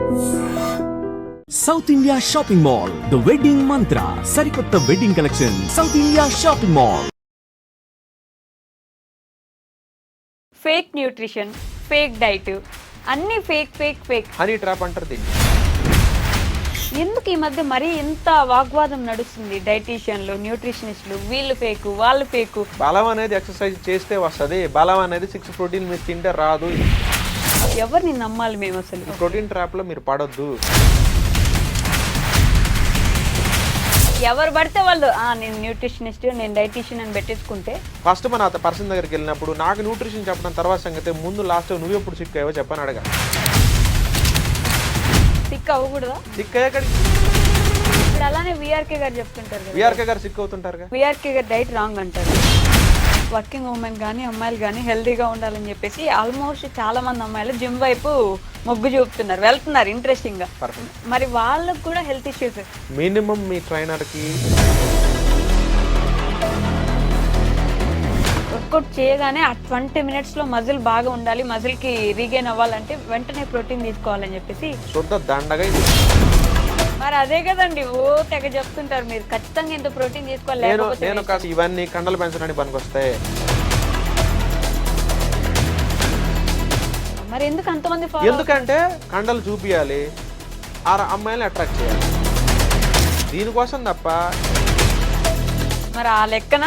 South India shopping mall the wedding మంత్ర సరికొత్త wedding collection South India shopping mall. Fake nutrition, fake diet, అన్ని fake fake fake. Honey trap అంటారు దీన్ని. ఎందుకు ఈ మధ్య మరీ ఇంత వాగ్వాదం నడుస్తుంది? డైటీషియన్లు, న్యూట్రిషనిస్టులు, వీళ్ళు ఫేకు, వాళ్ళు ఫేకు. బలం అనేది ఎక్సర్సైజ్ చేస్తే వస్తుంది, బలం అనేది 6 ప్రోటీన్ మీరు తింటే రాదు. ఎవరిని నమ్మాలి మేము అసలు? ప్రోటీన్ ట్రాప్ లో మీరు పడొద్దు. ఎవరు పడితే వాళ్ళు నేను న్యూట్రిషనిస్ట్, నేను డైటీషియన్ అని పెట్టేసుకుంటే ఫస్ట్ మన పర్సన్ దగ్గరికి వెళ్ళినప్పుడు నాకు న్యూట్రిషన్ చెప్పడం తర్వాత సంగతి, ముందు లాస్ట్ నువ్వు ఎప్పుడు సిక్ అయ్యో చెప్పని అడగా. సిక్ అవ్వకూడదా? సిక్ అయ్యాక ఇప్పుడు అలానే విఆర్కే గారు చెప్తుంటారు కదా, విఆర్కే గారు సిక్ అవుతుంటారు. విఆర్కే గారు డైట్ రాంగ్ అంటారు. వర్కింగ్ ఉమెన్ కానీ అమ్మాయిలు కానీ హెల్తీగా ఉండాలని చెప్పేసి ఆల్మోస్ట్ చాలా మంది అమ్మాయిలు జిమ్ వైపు మొగ్గు చూపుతున్నారు, వెళ్తున్నారు ఇంట్రెస్టింగ్ గా. మరి వాళ్ళకు కూడా హెల్త్ ఇష్యూస్. మినిమం మీ ట్రైనర్ కి వర్కౌట్ చేయగానే ఆ 20 minutes లో మజిల్ బాగా ఉండాలి, మజిల్ కి రీగైన్ అవ్వాలంటే వెంటనే ప్రోటీన్ తీసుకోవాలని చెప్పేసి శుద్ధ దండగా. మరి అదే కదండి, ఓ తెగ చెప్తుంటారు మీరు ఖచ్చితంగా ఇంత ప్రోటీన్ తీసుకోవాలి. నేను కాదు ఇవన్నీ కండలు పెంచడానికి పనికొస్తాయి. మరి ఎందుకు అంతమంది? ఎందుకంటే కండలు చూపియాలి, ఆ అమ్మాయిని అట్రాక్ట్ చేయాలి, దీనికోసం తప్ప. మరి ఆ లెక్కన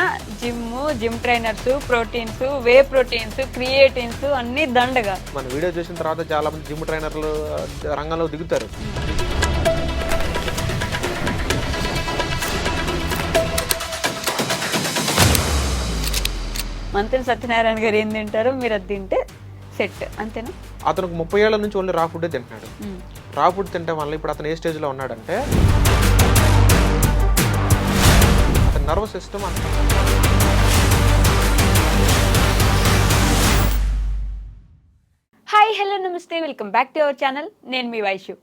gym trainers, proteins, whey proteins, creatines అన్ని దండగా. మన వీడియో చూసిన తర్వాత చాలా మంది జిమ్ ట్రైనర్లు రంగంలో దిగుతారు. మంత్రి సత్యనారాయణ గారు ఏం తింటారో మీరు అది తింటే సెట్, అంతేనా? అతనికి 30 ఏళ్ల నుంచి ఓన్లీ రా ఫుడ్ తింటున్నాడు. రా ఫుడ్ తింటే వల్ల ఇప్పుడు అతను ఏ స్టేజ్లో ఉన్నాడంటే అతని నర్వస్ సిస్టమ్ అంత. హాయ్, హలో, నమస్తే, welcome back to our channel. నేను మీ Vaishu.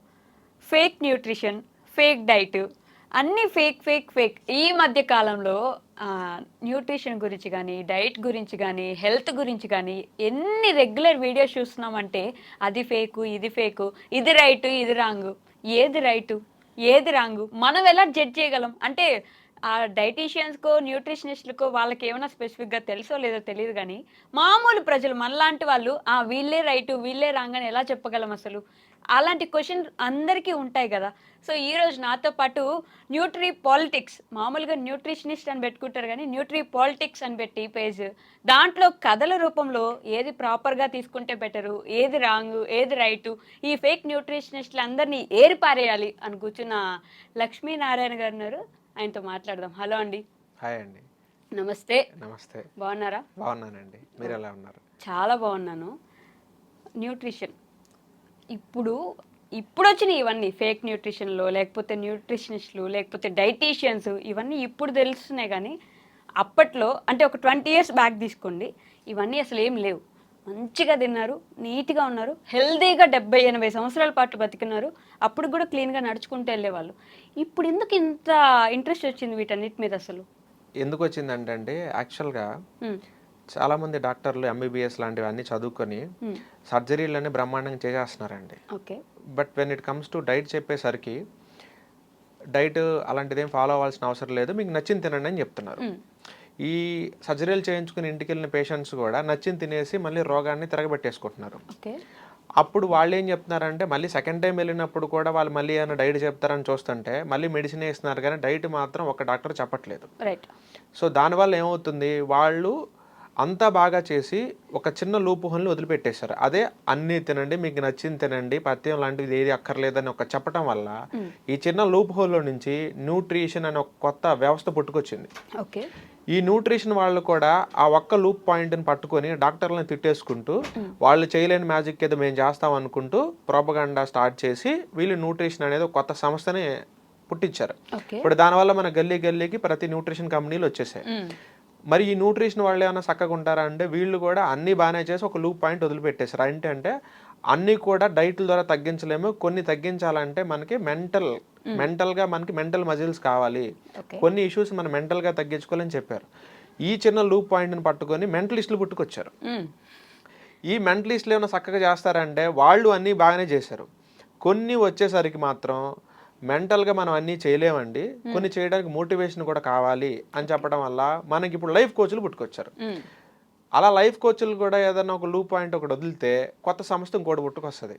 Fake nutrition, fake diet, అన్నీ ఫేక్ ఫేక్ ఫేక్. ఈ మధ్య కాలంలో న్యూట్రిషన్ గురించి కానీ, డైట్ గురించి కానీ, హెల్త్ గురించి కానీ ఎన్ని రెగ్యులర్ వీడియోస్ చూస్తున్నామంటే అది ఫేకు, ఇది ఫేకు, ఇది రైటు, ఇది రాంగు. ఏది రైటు, ఏది రాంగు మనం ఎలా జడ్జ్ చేయగలం? అంటే ఆ డైటీషియన్స్కో, న్యూట్రిషనిస్టులకో వాళ్ళకి ఏమైనా స్పెసిఫిక్గా తెలుసో లేదో తెలియదు, కానీ మామూలు ప్రజలు మనలాంటి వాళ్ళు వీళ్ళే రైటు, వీళ్ళే రాంగ్ అని ఎలా చెప్పగలం అసలు? అలాంటి క్వశ్చన్ అందరికీ ఉంటాయి కదా. సో ఈరోజు నాతో పాటు న్యూట్రీ పాలిటిక్స్, మామూలుగా న్యూట్రిషనిస్ట్ అని పెట్టుకుంటారు కానీ న్యూట్రీ పాలిటిక్స్ అని పెట్టి పేజ్, దాంట్లో కథల రూపంలో ఏది ప్రాపర్గా తీసుకుంటే బెటరు, ఏది రాంగు, ఏది రైటు, ఈ ఫేక్ న్యూట్రిషనిస్టులు అందరినీ ఏరి పారేయాలి అని కూర్చున్న లక్ష్మీనారాయణ గారు ఉన్నారు. ఆయనతో మాట్లాడదాం. హలో అండి. హాయ్ అండి. నమస్తే. నమస్తే. బాగున్నారా? బాగున్నానండి, మీరు ఎలా ఉన్నారు? చాలా బాగున్నాను. న్యూట్రిషన్ ఇప్పుడు వచ్చినాయి ఇవన్నీ, ఫేక్ న్యూట్రిషన్లో, లేకపోతే న్యూట్రిషనిస్టులు, లేకపోతే డైటీషియన్స్, ఇవన్నీ ఇప్పుడు తెలుస్తున్నాయి. కానీ అప్పట్లో అంటే ఒక 20 years బ్యాక్ తీసుకోండి, ఇవన్నీ అసలు ఏం లేవు. మంచిగా తిన్నారు, నీట్గా ఉన్నారు, హెల్దీగా 70-80 సంవత్సరాల పాటు బతికినారు. అప్పుడు కూడా క్లీన్గా నడుచుకుంటూ వెళ్ళేవాళ్ళు. ఇప్పుడు ఎందుకు ఇంత ఇంట్రెస్ట్ వచ్చింది వీటన్నిటి మీద అసలు? ఎందుకు వచ్చిందంటే యాక్చువల్గా చాలామంది డాక్టర్లు ఎంబీబీఎస్ లాంటివి అన్నీ చదువుకొని సర్జరీలన్నీ బ్రహ్మాండంగా చేసేస్తున్నారండి. Okay. But when it comes to diet చెప్పేసరికి డైట్ అలాంటిది ఏం ఫాలో అవ్వాల్సిన అవసరం లేదు, మీకు నచ్చింది తినండి అని చెప్తున్నారు. ఈ సర్జరీలు చేయించుకుని ఇంటికి వెళ్ళిన పేషెంట్స్ కూడా నచ్చింది తినేసి మళ్ళీ రోగాన్ని తిరగబెట్టేసుకుంటున్నారు. అప్పుడు వాళ్ళు ఏం చెప్తున్నారంటే మళ్ళీ సెకండ్ టైం వెళ్ళినప్పుడు కూడా వాళ్ళు మళ్ళీ ఏమైనా డైట్ చెప్తారని చూస్తుంటే మళ్ళీ మెడిసిన్ వేస్తున్నారు, కానీ డైట్ మాత్రం ఒక డాక్టర్ చెప్పట్లేదు. సో దానివల్ల ఏమవుతుంది, వాళ్ళు అంతా బాగా చేసి ఒక చిన్న లూప్ హోల్ని వదిలిపెట్టేశారు. అదే అన్నీ తినండి, మీకు నచ్చింది తినండి, పథ్యం లాంటిది ఏది అక్కర్లేదని ఒక చెప్పడం వల్ల ఈ చిన్న లూప్ హోల్లో నుంచి న్యూట్రిషన్ అనే ఒక కొత్త వ్యవస్థ పుట్టుకొచ్చింది. ఈ న్యూట్రిషన్ వాళ్ళు కూడా ఆ ఒక్క లూప్ పాయింట్ని పట్టుకొని డాక్టర్లను తిట్టేసుకుంటూ వాళ్ళు చేయలేని మ్యాజిక్ ఏదో మేము చేస్తాం అనుకుంటూ ప్రోపగండా స్టార్ట్ చేసి వీళ్ళు న్యూట్రిషన్ అనేది ఒక కొత్త సంస్థని పుట్టించారు. ఇప్పుడు దానివల్ల మన గల్లీకి ప్రతి న్యూట్రిషన్ కంపెనీలు వచ్చేసాయి. మరి ఈ న్యూట్రిషన్ వాళ్ళు ఏమైనా చక్కగా ఉంటారా అంటే వీళ్ళు కూడా అన్నీ బాగానే చేసి ఒక లూప్ పాయింట్ వదిలిపెట్టేశారు. అంటే అన్నీ కూడా డైట్ల ద్వారా తగ్గించలేము, కొన్ని తగ్గించాలంటే మనకి మెంటల్గా మనకి మెంటల్ మజిల్స్ కావాలి, కొన్ని ఇష్యూస్ మనం మెంటల్గా తగ్గించుకోవాలని చెప్పారు. ఈ చిన్న లూప్ పాయింట్ని పట్టుకొని మెంటలిస్టులు పుట్టుకొచ్చారు. ఈ మెంటలిస్టులు ఏమైనా చక్కగా చేస్తారంటే వాళ్ళు అన్నీ బాగానే చేశారు, కొన్ని వచ్చేసరికి మాత్రం మెంటల్గా మనం అన్నీ చేయలేమండి, కొన్ని చేయడానికి మోటివేషన్ కూడా కావాలి అని చెప్పడం వల్ల మనకి ఇప్పుడు లైఫ్ కోచ్లు పుట్టుకొచ్చారు. అలా లైఫ్ కోచ్లు కూడా ఏదైనా ఒక లూ పాయింట్ ఒకటి వదిలితే కొత్త సంస్థ ఇంకోటి పుట్టుకొస్తుంది.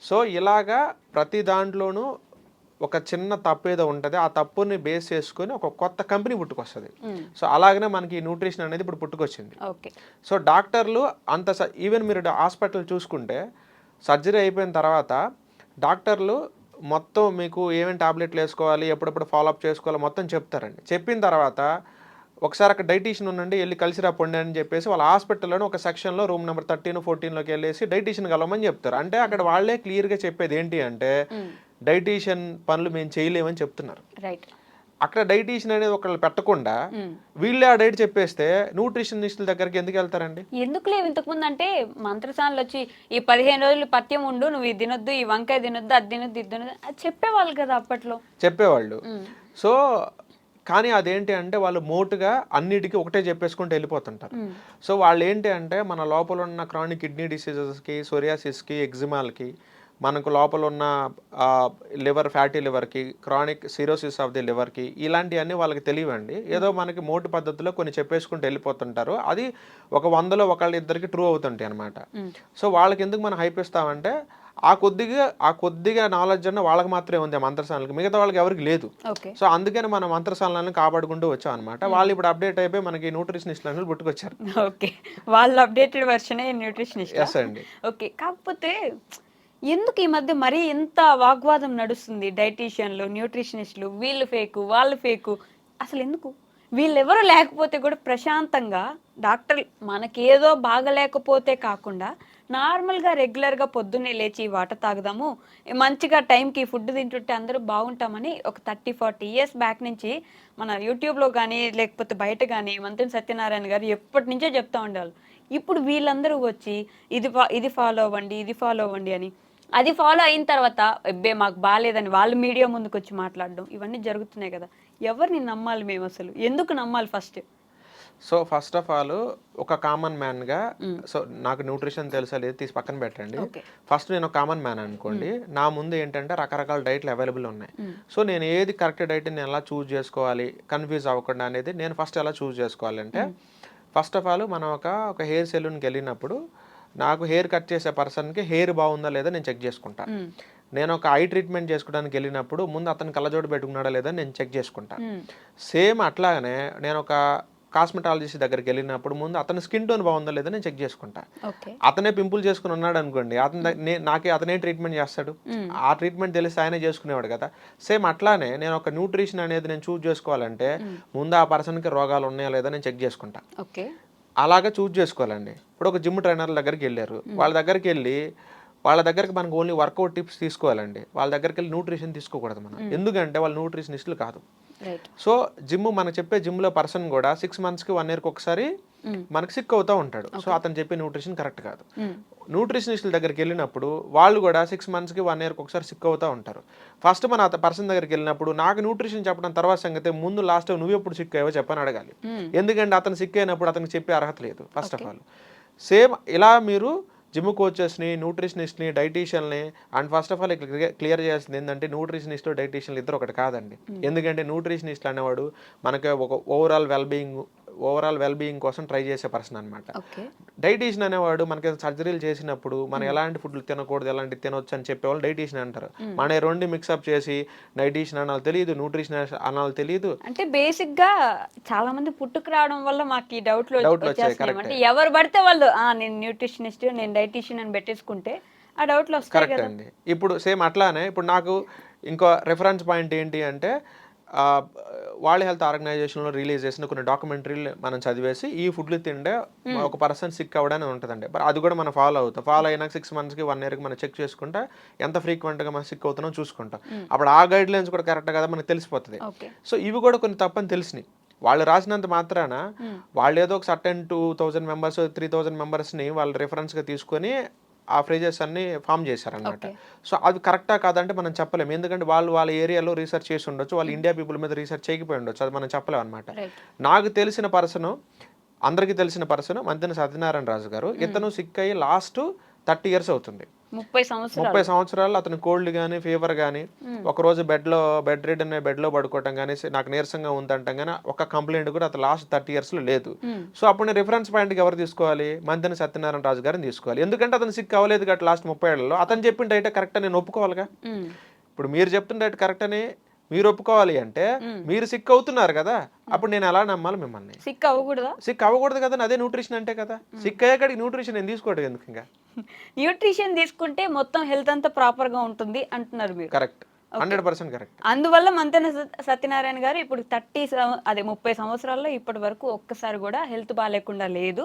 సో ఇలాగా ప్రతి దాంట్లోనూ ఒక చిన్న తప్పు ఏదో ఉంటుంది, ఆ తప్పుని బేస్ చేసుకొని ఒక కొత్త కంపెనీ పుట్టుకొస్తుంది. సో అలాగనే మనకి న్యూట్రిషన్ అనేది ఇప్పుడు పుట్టుకొచ్చింది. సో డాక్టర్లు అంత ఈవెన్ మీరు హాస్పిటల్ చూసుకుంటే సర్జరీ అయిపోయిన తర్వాత డాక్టర్లు మొత్తం మీకు ఏమేమి టాబ్లెట్లు వేసుకోవాలి, ఎప్పుడెప్పుడు ఫాలోఅప్ చేసుకోవాలి మొత్తం చెప్తారండి. చెప్పిన తర్వాత ఒకసారి అక్కడ డైటీషియన్ ఉండండి, వెళ్ళి కలిసి రాపండి అని చెప్పేసి వాళ్ళ హాస్పిటల్లోనే ఒక సెక్షన్లో రూమ్ నెంబర్ 13, 14లోకి వెళ్ళేసి డైటీషియన్ కలవమని చెప్తారు. అంటే అక్కడ వాళ్ళే క్లియర్గా చెప్పేది ఏంటి అంటే డైటీషియన్ పనులు మేము చేయలేమని చెప్తున్నారు. అక్కడ డైటీషియన్ అనేది ఒకళ్ళు పెట్టకుండా వీళ్ళే ఆ డైట్ చెప్పేస్తే న్యూట్రిషనిస్టుల దగ్గరికి ఎందుకు వెళ్తారండి? ఎందుకు లేవు ఇంతకుముందు అంటే మంత్రసానులు వచ్చి ఈ 15 రోజులు పథ్యం ఉండు, నువ్వు ఇది తినొద్దు, ఈ వంకాయ తినొద్దు, అది తినొద్దు, ఇది తినొద్దు అది చెప్పేవాళ్ళు కదా అప్పట్లో. చెప్పేవాళ్ళు. సో కానీ అదేంటి అంటే వాళ్ళు మోటుగా అన్నిటికీ ఒకటే చెప్పేసుకుంటూ వెళ్ళిపోతుంటారు. సో వాళ్ళు ఏంటి అంటే మన లోపల ఉన్న క్రానిక్ కిడ్నీ డిసీజెస్కి, సోరియాసిస్కి, ఎగ్జిమాల్కి, మనకు లోపల ఉన్న లివర్, ఫ్యాటీ లివర్కి, క్రానిక్ సిరోసిస్ ఆఫ్ ది లివర్కి, ఇలాంటివన్నీ వాళ్ళకి తెలియవండి. ఏదో మనకి మోటు పద్ధతిలో కొన్ని చెప్పేసుకుంటూ వెళ్ళిపోతుంటారు. అది ఒక 100లో ఒకళ్ళ ఇద్దరికి ట్రూ అవుతుంటాయి అనమాట. సో వాళ్ళకి ఎందుకు మనం హైప్ ఇస్తామంటే ఆ కొద్దిగా నాలెడ్జ్ అన్న వాళ్ళకి మాత్రమే ఉంది ఆ మంత్రసానులకి, మిగతా వాళ్ళకి ఎవరికి లేదు. సో అందుకని మనం మంత్రసానులను కాపాడుకుంటూ వచ్చాం అనమాట. వాళ్ళు ఇప్పుడు అప్డేట్ అయిపోయి మనకి న్యూట్రిషనిస్టులు అనేది పుట్టుకొచ్చారు. ఓకే, వాళ్ళు అప్డేటెడ్ వర్షనే న్యూట్రిషనిస్ట్. ఎస్ అండి. ఓకే, కాకపోతే ఎందుకు ఈ మధ్య మరీ ఇంత వాగ్వాదం నడుస్తుంది? డైటీషియన్లు, న్యూట్రిషనిస్టులు, వీళ్ళు ఫేకు, వాళ్ళు ఫేకు, అసలు ఎందుకు? వీళ్ళెవరు లేకపోతే కూడా ప్రశాంతంగా డాక్టర్లు మనకేదో బాగలేకపోతే కాకుండా నార్మల్గా రెగ్యులర్గా పొద్దున్నే లేచి వాటర్ తాగుదాము, మంచిగా టైంకి ఫుడ్ తింటుంటే అందరూ బాగుంటామని ఒక 30-40 ఇయర్స్ బ్యాక్ నుంచి మన యూట్యూబ్లో కానీ లేకపోతే బయట కానీ మంత్రి సత్యనారాయణ గారు ఎప్పటి నుంచో చెప్తా ఉండేవాళ్ళు. ఇప్పుడు వీళ్ళందరూ వచ్చి ఇది ఫాలో అవ్వండి, ఇది ఫాలో అవ్వండి అని, అది ఫాలో అయిన తర్వాత అబ్బే మాకు బాగాలేదని వాళ్ళు మీడియా ముందుకు వచ్చి మాట్లాడడం, ఇవన్నీ జరుగుతున్నాయి కదా. ఎవరిని నమ్మాలి మేము? అసలు ఎందుకు నమ్మాలి first? So first of all ఒక కామన్ మ్యాన్గా, సో నాకు న్యూట్రిషన్ తెలుసా లేదు తీసి పక్కన పెట్టండి. ఫస్ట్ నేను ఒక కామన్ మ్యాన్ అనుకోండి, నా ముందు ఏంటంటే రకరకాల డైట్లు అవైలబుల్ ఉన్నాయి. సో నేను ఏది కరెక్ట్ డైట్ నేను ఎలా చూస్ చేసుకోవాలి, కన్ఫ్యూజ్ అవ్వకుండా అనేది నేను ఫస్ట్ ఎలా చూస్ చేసుకోవాలంటే, ఫస్ట్ ఆఫ్ ఆల్ మనం ఒక హెయిర్ సెలూన్కి వెళ్ళినప్పుడు నాకు హెయిర్ కట్ చేసే పర్సన్కి హెయిర్ బాగుందా లేదా నేను చెక్ చేసుకుంటా. నేను ఒక ఐ ట్రీట్మెంట్ చేసుకోవడానికి వెళ్ళినప్పుడు ముందు అతను కళ్ళజోడు పెట్టుకున్నాడా లేదా నేను చెక్ చేసుకుంటా. సేమ్ అట్లాగనే నేను ఒక కాస్మెటాలజిస్ట్ దగ్గరికి వెళ్ళినప్పుడు ముందు అతని స్కిన్ టోన్ బాగుందా లేదా నేను చెక్ చేసుకుంటా. అతనే పింపుల్ చేసుకుని ఉన్నాడు అనుకోండి, అతనే ట్రీట్మెంట్ చేస్తాడు, ఆ ట్రీట్మెంట్ తెలిసి ఆయనే చేసుకునేవాడు కదా. సేమ్ అట్లానే నేను ఒక న్యూట్రిషన్ అనేది నేను చూస్ చేసుకోవాలంటే ముందు ఆ పర్సన్కి రోగాలు ఉన్నాయా లేదా నేను చెక్ చేసుకుంటా. అలాగా చూస్ చేసుకోవాలండి. ఇప్పుడు ఒక జిమ్ ట్రైనర్ దగ్గరికి వెళ్ళారు, వాళ్ళ దగ్గరికి మనకు ఓన్లీ వర్కౌట్ టిప్స్ తీసుకోవాలండి. వాళ్ళ దగ్గరికి వెళ్ళి న్యూట్రిషన్ తీసుకోకూడదు మనం, ఎందుకంటే వాళ్ళు న్యూట్రిషనిస్టులు కాదు. సో మనకు చెప్పే జిమ్లో పర్సన్ కూడా 6 monthsకి 1 yearకి ఒకసారి మనకు సిక్ అవుతూ ఉంటాడు. సో అతను చెప్పే న్యూట్రిషన్ కరెక్ట్ కాదు. న్యూట్రిషనిస్టుల దగ్గరికి వెళ్ళినప్పుడు వాళ్ళు కూడా 6 monthsకి 1 yearకి ఒకసారి సిక్ అవుతూ ఉంటారు. ఫస్ట్ మన పర్సన్ దగ్గరికి వెళ్ళినప్పుడు నాకు న్యూట్రిషన్ చెప్పడం తర్వాత సంగతి, ముందు లాస్ట్ నువ్వు ఎప్పుడు సిక్ అయ్యావో చెప్పని అడగాలి. ఎందుకంటే అతను సిక్ అయినప్పుడు అతనికి చెప్పే అర్హత లేదు ఫస్ట్ ఆఫ్ ఆల్. సేమ్ ఇలా మీరు జిమ్ కోచెస్ని, న్యూట్రిషనిస్ట్ని, డైటీషియన్ని, and first of all clear చేయాల్సింది ఏంటంటే న్యూట్రిషనిస్ట్, డైటీషియన్లు ఇద్దరు ఒకటి కాదండి. ఎందుకంటే న్యూట్రిషనిస్ట్ అనేవాడు మనకి ఒక ఓవరాల్ వెల్బీయింగ్ కోసం ట్రై చేసే పర్సన్ అనమాట. డైటీషియన్ అనేవాడు మనకి సర్జరీలు చేసినప్పుడు మనం ఎలాంటి ఫుడ్లు తినకూడదు, ఎలాంటి తినొచ్చు అని చెప్పేవాళ్ళు డైటీషియన్ అంటారు. మన రెండు మిక్సప్ చేసి డైటీషియన్ అనాలి తెలియదు, న్యూట్రిషన్ అనాలి తెలియదు. అంటే బేసిక్ గా చాలా మంది పుట్టుకు రావడం వల్ల మాకు ఈ డౌట్లు వచ్చేస్తాయి. ఎవరు పడితే వాళ్ళు నేను న్యూట్రిషనిస్ట్, నేను డైటీషియన్ అని పెట్టేసుకుంటే ఆ డౌట్లు వస్తాయి. కరెక్ట్ అండి. ఇప్పుడు సేమ్ అట్లానే ఇప్పుడు నాకు ఇంకో రెఫరెన్స్ పాయింట్ ఏంటి అంటే వరల్డ్ హెల్త్ ఆర్గనైజేషన్లో రిలీజ్ చేసిన కొన్ని డాక్యుమెంటరీలు మనం చదివేసి ఈ ఫుడ్లు తింటే ఒక పర్సన్ సిక్ అవ్వడానికి ఉంటుందండి. బట్ అది కూడా మనం ఫాలో అయినాక 6 monthsకి 1 yearకి మనం చెక్ చేసుకుంటా ఎంత ఫ్రీక్వెంట్గా మనం సిక్ అవుతున్నాం చూసుకుంటాం. అప్పుడు ఆ గైడ్ లైన్స్ కూడా కరెక్ట్ కదా మనకు తెలిసిపోతుంది. సో ఇవి కూడా కొన్ని తప్పని తెలిసినాయి. వాళ్ళు రాసినంత మాత్రాన వాళ్ళు ఏదో ఒక సర్టెన్ 2000 members 3000 membersని వాళ్ళు రిఫరెన్స్గా తీసుకొని ఆ ఫ్రేజెస్ అన్ని ఫామ్ చేశారనమాట. సో అది కరెక్టా కాదంటే మనం చెప్పలేము, ఎందుకంటే వాళ్ళ ఏరియాలో రీసెర్చ్ చేసి ఉండొచ్చు, వాళ్ళు ఇండియా పీపుల్ మీద రీసెర్చ్ చేయకపోయి ఉండొచ్చు, అది మనం చెప్పలేము అనమాట. నాకు తెలిసిన పర్సన్, అందరికీ తెలిసిన పర్సన్ మంతెన సత్యనారాయణ రాజు గారు. ఇతను సిక్ అయ్యి లాస్ట్ 30 years అవుతుంది. 30 సంవత్సరాలు 30 సంవత్సరాలు అతను కోల్డ్ కానీ ఫీవర్ కానీ ఒకరోజు బెడ్ రెడ్ అనే బెడ్లో పడుకోవటం కానీ నాకు నీరసంగా ఉందంటాం కానీ ఒక కంప్లైంట్ కూడా అతను లాస్ట్ 30 yearsలో లేదు. సో అప్పుడు నేను రిఫరెన్స్ పాయింట్కి ఎవరు తీసుకోవాలి? మంతెన సత్యనారాయణ రాజు గారిని తీసుకోవాలి. ఎందుకంటే అతను సిక్ అవ్వలేదు కాబట్టి లాస్ట్ 30 ఏళ్లలో అతను చెప్పిన డైట్ కరెక్ట్ అని నేను ఒప్పుకోవాలిగా. ఇప్పుడు మీరు చెప్తున్న డైట్ కరెక్ట్ అని మీరు ఒప్పుకోవాలి అంటే మీరు సిక్ అవుతున్నారు కదా, అప్పుడు నేను ఎలా నమ్మాలి మిమ్మల్ని? సిక్ అవ్వకూడదా? సిక్ అవ్వకూడదు కదా, అదే న్యూట్రిషన్ అంటే కదా. సిక్ అయ్యాక న్యూట్రిషన్ నేను తీసుకోవడం ఎందుకు? ఇంకా న్యూట్రిషన్ తీసుకుంటే మొత్తం హెల్త్ అంతా ప్రాపర్ గా ఉంటుంది అంటున్నారు మీరు. Correct, 100% correct. అందువల్ల మంతెన సత్యనారాయణ గారు ఇప్పుడు 30 సంవత్సరాల్లో ఇప్పటి వరకు ఒక్కసారి కూడా హెల్త్ బాగాలేకుండా లేదు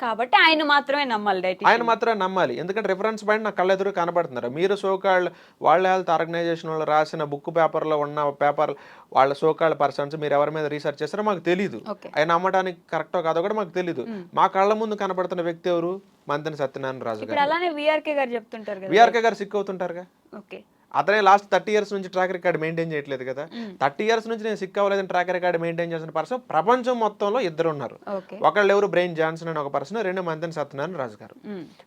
కాబట్టి ఆయన మాత్రమే నమ్మాలి డైట్. ఆయన మాత్రమే నమ్మాలి, ఎందుకంటే రిఫరెన్స్ పాయింట్ నా కళ్ళెదురు కనబడుతున్నారు. మీరు సోకాళ్ళు వరల్డ్ హెల్త్ ఆర్గనైజేషన్ వాళ్ళు రాసిన బుక్ పేపర్లో ఉన్న పేపర్ వాళ్ళ సోకాళ్ళ పర్సన్స్ మీరు ఎవరి మీద రీసెర్చ్ చేస్తారో మాకు తెలియదు. ఆయన నమ్మడానికి కరెక్టో కాదో కూడా మాకు తెలియదు. మా కళ్ళ ముందు కనబడుతున్న వ్యక్తి ఎవరు? మంతెన సత్యనారాయణ రాజు గారు. అలానే విఆర్కే గారు చెప్తుంటారు కదా, విఆర్కే గారు సిక్ అవుతుంటారుగా. ఓకే, అతనే లాస్ట్ 30 years నుంచి ట్రాక్ రికార్డ్ మెయింటైన్ చేయట్లేదు కదా. 30 years నుంచి నేను సిక్ అవ్వలేదని ట్రాక్ రికార్డ్ మెయింటైన్ చేసిన పర్సన్ ప్రపంచం మొత్తంలో 2 ఉన్నారు. ఒకళ్ళు ఎవరు? బ్రెయిన్ జాన్సన్ అని ఒక పర్సన్, 2 మంతెన సత్యనారాయణ రాజు గారు.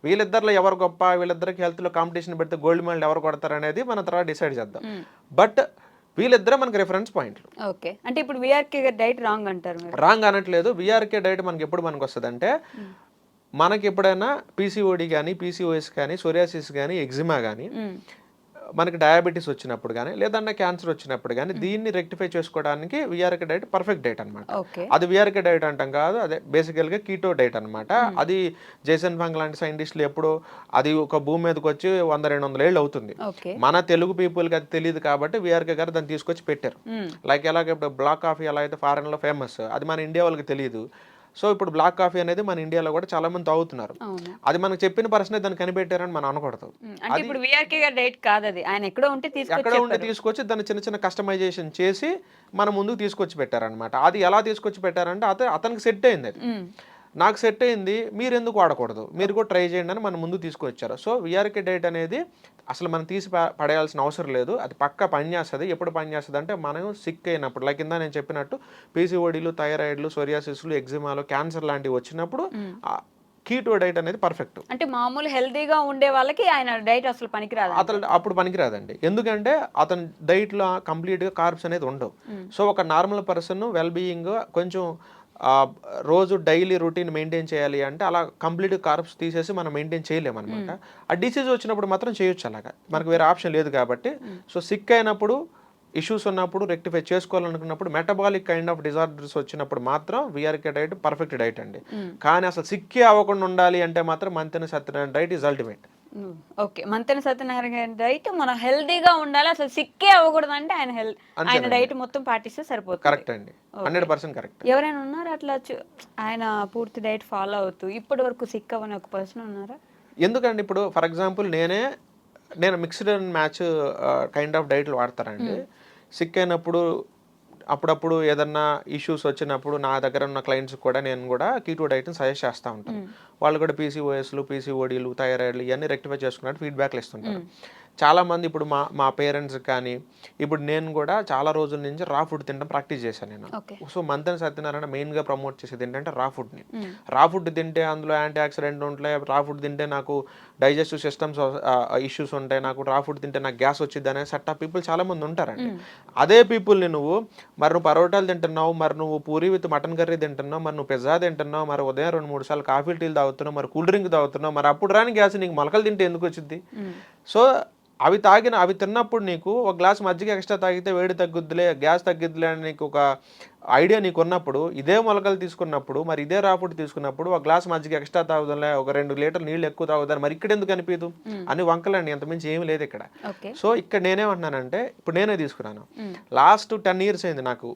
వీళ్ళిద్దరిలో ఎవరు గొప్ప, వీళ్ళిద్దరికి హెల్త్ లో కాంపిటీషన్ పెడితే గోల్డ్ మెడల్ ఎవరు కొడతారు అనేది మనం తర్వాత డిసైడ్ చేద్దాం. బట్ వీళ్ళిద్దరే మనకి రిఫరెన్స్ పాయింట్లు. ఓకే, అంటే ఇప్పుడు విఆర్కే గారి డైట్ రాంగ్ అంటారు? రాంగ్ అనట్లేదు. విఆర్కే డైట్ మనకి ఎప్పుడు మనకు వస్తుంది అంటే, మనకి ఎప్పుడైనా పీసీఓడి కానీ, పీసీఓఎస్ కానీ, సోరియాసిస్ కానీ, ఎగ్జిమా కానీ, మనకి డయాబెటీస్ వచ్చినప్పుడు కానీ, లేదంటే క్యాన్సర్ వచ్చినప్పుడు కానీ, దీన్ని రెక్టిఫై చేసుకోవడానికి విఆర్కే డైట్ పర్ఫెక్ట్ డైట్ అనమాట. అది విఆర్కే డైట్ అంటాం కాదు, అదే బేసికల్గా కీటో డైట్ అనమాట. అది జేసన్ ఫంగ్ లాంటి సైంటిస్టులు ఎప్పుడు అది ఒక భూమి మీదకి వచ్చి 100-200 ఏళ్ళు అవుతుంది. మన తెలుగు పీపుల్కి అది తెలియదు కాబట్టి విఆర్కే గారు దాన్ని తీసుకొచ్చి పెట్టారు. లైక్ ఎలాగ ఇప్పుడు బ్లాక్ కాఫీ ఎలా అయితే ఫారెన్లో ఫేమస్, అది మన ఇండియా వాళ్ళకి తెలియదు. సో ఇప్పుడు బ్లాక్ కాఫీ అనేది మన ఇండియాలో కూడా చాలా మంది తాగుతున్నారు. అది మనకు చెప్పిన పర్సనే దాన్ని కనిపెట్టారని మనం అనకూడదు. అంటే ఇప్పుడు విఆర్కే గారి డైట్ కాదు అది, ఆయన ఎక్కడో ఉంటే తీసుకొచ్చి దాన్ని చిన్న చిన్న కస్టమైజేషన్ చేసి మన ముందుకు తీసుకొచ్చి పెట్టారనమాట. అది ఎలా తీసుకొచ్చి పెట్టారంటే అతనికి సెట్ అయింది. అది నాకు సెట్ అయింది, మీరు ఎందుకు వాడకూడదు, మీరు కూడా ట్రై చేయండి అని మన ముందు తీసుకొచ్చారు. సో విఆర్కే డైట్ అనేది అసలు మనం తీసి పడేయాల్సిన అవసరం లేదు. అది పక్కా పనిచేస్తుంది. ఎప్పుడు పనిచేస్తుంది అంటే మనం సిక్ అయినప్పుడు, లైక్ కింద నేను చెప్పినట్టు పీసీఓడీలు, థైరాయిడ్లు, సోరియాసిస్లు, ఎగ్జిమాలు, క్యాన్సర్ లాంటివి వచ్చినప్పుడు కీటో డైట్ అనేది పర్ఫెక్ట్. అంటే మామూలు హెల్తీగా ఉండే వాళ్ళకి ఆయన డైట్ అసలు పనికిరాదు. అతను అప్పుడు పనికిరాదండి, ఎందుకంటే అతని డైట్లో కంప్లీట్గా కార్బ్స్ అనేది ఉండవు. సో ఒక నార్మల్ పర్సన్ వెల్ బీయింగ్ కొంచెం రోజు డైలీ రొటీన్ మెయింటైన్ చేయాలి అంటే అలా కంప్లీట్ కార్బ్స్ తీసేసి మనం మెయింటైన్ చేయలేము అనమాట. ఆ డిసీజ్ వచ్చినప్పుడు మాత్రం చేయొచ్చు, అలాగా మనకు వేరే ఆప్షన్ లేదు కాబట్టి. సో సిక్ అయినప్పుడు, ఇష్యూస్ ఉన్నప్పుడు, రెక్టిఫై చేసుకోవాలనుకున్నప్పుడు, మెటబాలిక్ కైండ్ ఆఫ్ డిజార్డర్స్ వచ్చినప్పుడు మాత్రం విఆర్కే డైట్ పర్ఫెక్ట్ డైట్ అండి. కానీ అసలు సిక్కే అవ్వకుండా ఉండాలి అంటే మాత్రం Mantena Satyanarayana diet is ultimate. Okay, Mantena Satyanarayana diet మనం హెల్దీగా ఉండాలి, అసలు సిక్కే అవ్వకూడదు అంటే ఆయన డైట్ మొత్తం పాటిస్తే సరిపోతుంది. కరెక్ట్ అండి, 100% కరెక్ట్. ఎవరైనా ఉన్నారా అట్లా ఆయన పూర్తి డైట్ ఫాలో అవుతూ ఇప్పటి వరకు సిక్ అవ్వని ఒక పర్సన్ ఉన్నారా? ఎందుకండి ఇప్పుడు ఫర్ ఎగ్జాంపుల్ నేను mixed and match kind of డైట్లు వాడతానండి. సిక్ అయినప్పుడు అప్పుడప్పుడు ఏదన్నా ఇష్యూస్ వచ్చినప్పుడు నా దగ్గర ఉన్న క్లయింట్స్ కూడా నేను కూడా కీటో డైట్ని సజెస్ట్ చేస్తూ ఉంటాను. వాళ్ళు కూడా పీసీఓఎస్లు, పీసీఓడీలు, థైరాయిడ్లు ఇవన్నీ రెక్టిఫై చేసుకున్నట్టు ఫీడ్బ్యాక్లు ఇస్తుంటారు. చాలామంది ఇప్పుడు మా పేరెంట్స్ కానీ, ఇప్పుడు నేను కూడా చాలా రోజుల నుంచి రా ఫుడ్ తినడం ప్రాక్టీస్ చేశాను నేను. సో మంతెన సత్యనారాయణ మెయిన్గా ప్రమోట్ చేసేది ఏంటంటే రా ఫుడ్ని. రా ఫుడ్ తింటే అందులో యాంటీ ఆక్సిడెంట్ ఉంటాయి, రా ఫుడ్ తింటే నాకు డైజెస్టివ్ సిస్టమ్స్ ఇష్యూస్ ఉంటాయి, నాకు రా ఫుడ్ తింటే నాకు గ్యాస్ వచ్చింది అనే సెట్ ఆఫ్ పీపుల్ చాలామంది ఉంటారండి. అదే పీపుల్ని నువ్వు పరోటాలు తింటున్నావు, మరి నువ్వు పూరి విత్ మటన్ కర్రీ తింటున్నావు, మరి నువ్వు పిజ్జా తింటున్నావు, మరి ఉదయం 2-3 సార్లు కాఫీ టీలు తాగుతున్నావు, మరి కూల్ డ్రింక్ తాగుతున్నావు, మరి అప్పుడు రాని గ్యాస్ నీకు మొలకలు తింటే ఎందుకు వచ్చింది? సో అవి తిన్నప్పుడు నీకు ఒక గ్లాస్ మజ్జిగ ఎక్స్ట్రా తాగితే వేడి తగ్గుద్దిలే, గ్యాస్ తగ్గుద్దిలే అని నీకు ఒక ఐడియా నీకు ఉన్నప్పుడు, ఇదే మొలకలు తీసుకున్నప్పుడు, మరి ఇదే రా ఫుడ్ తీసుకున్నప్పుడు ఒక గ్లాస్ మజ్జిగ ఎక్స్ట్రా తాగుదలే, ఒక 2 లీటర్లు నీళ్ళు ఎక్కువ తాగుదాని, మరి ఇక్కడ ఎందుకు అనిపించదు అని వంకలండి, అంతమించి ఏమి లేదు ఇక్కడ. సో ఇక్కడ నేనేమంటున్నానంటే, ఇప్పుడు నేనే తీసుకున్నాను, లాస్ట్ 10 years అయింది నాకు